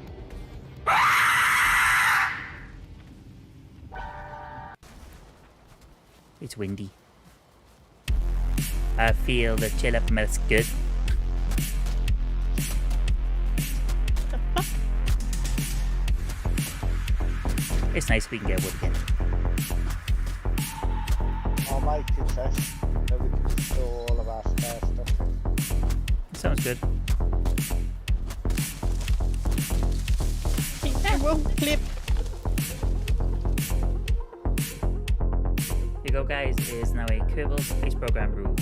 It's windy. I feel the chill up my skirt. It's nice we can get wood again. I'll make a test that we can store all of our spare stuff. Sounds good. It will clip. Here you go, guys. Is now a Kerbal Space Program rule.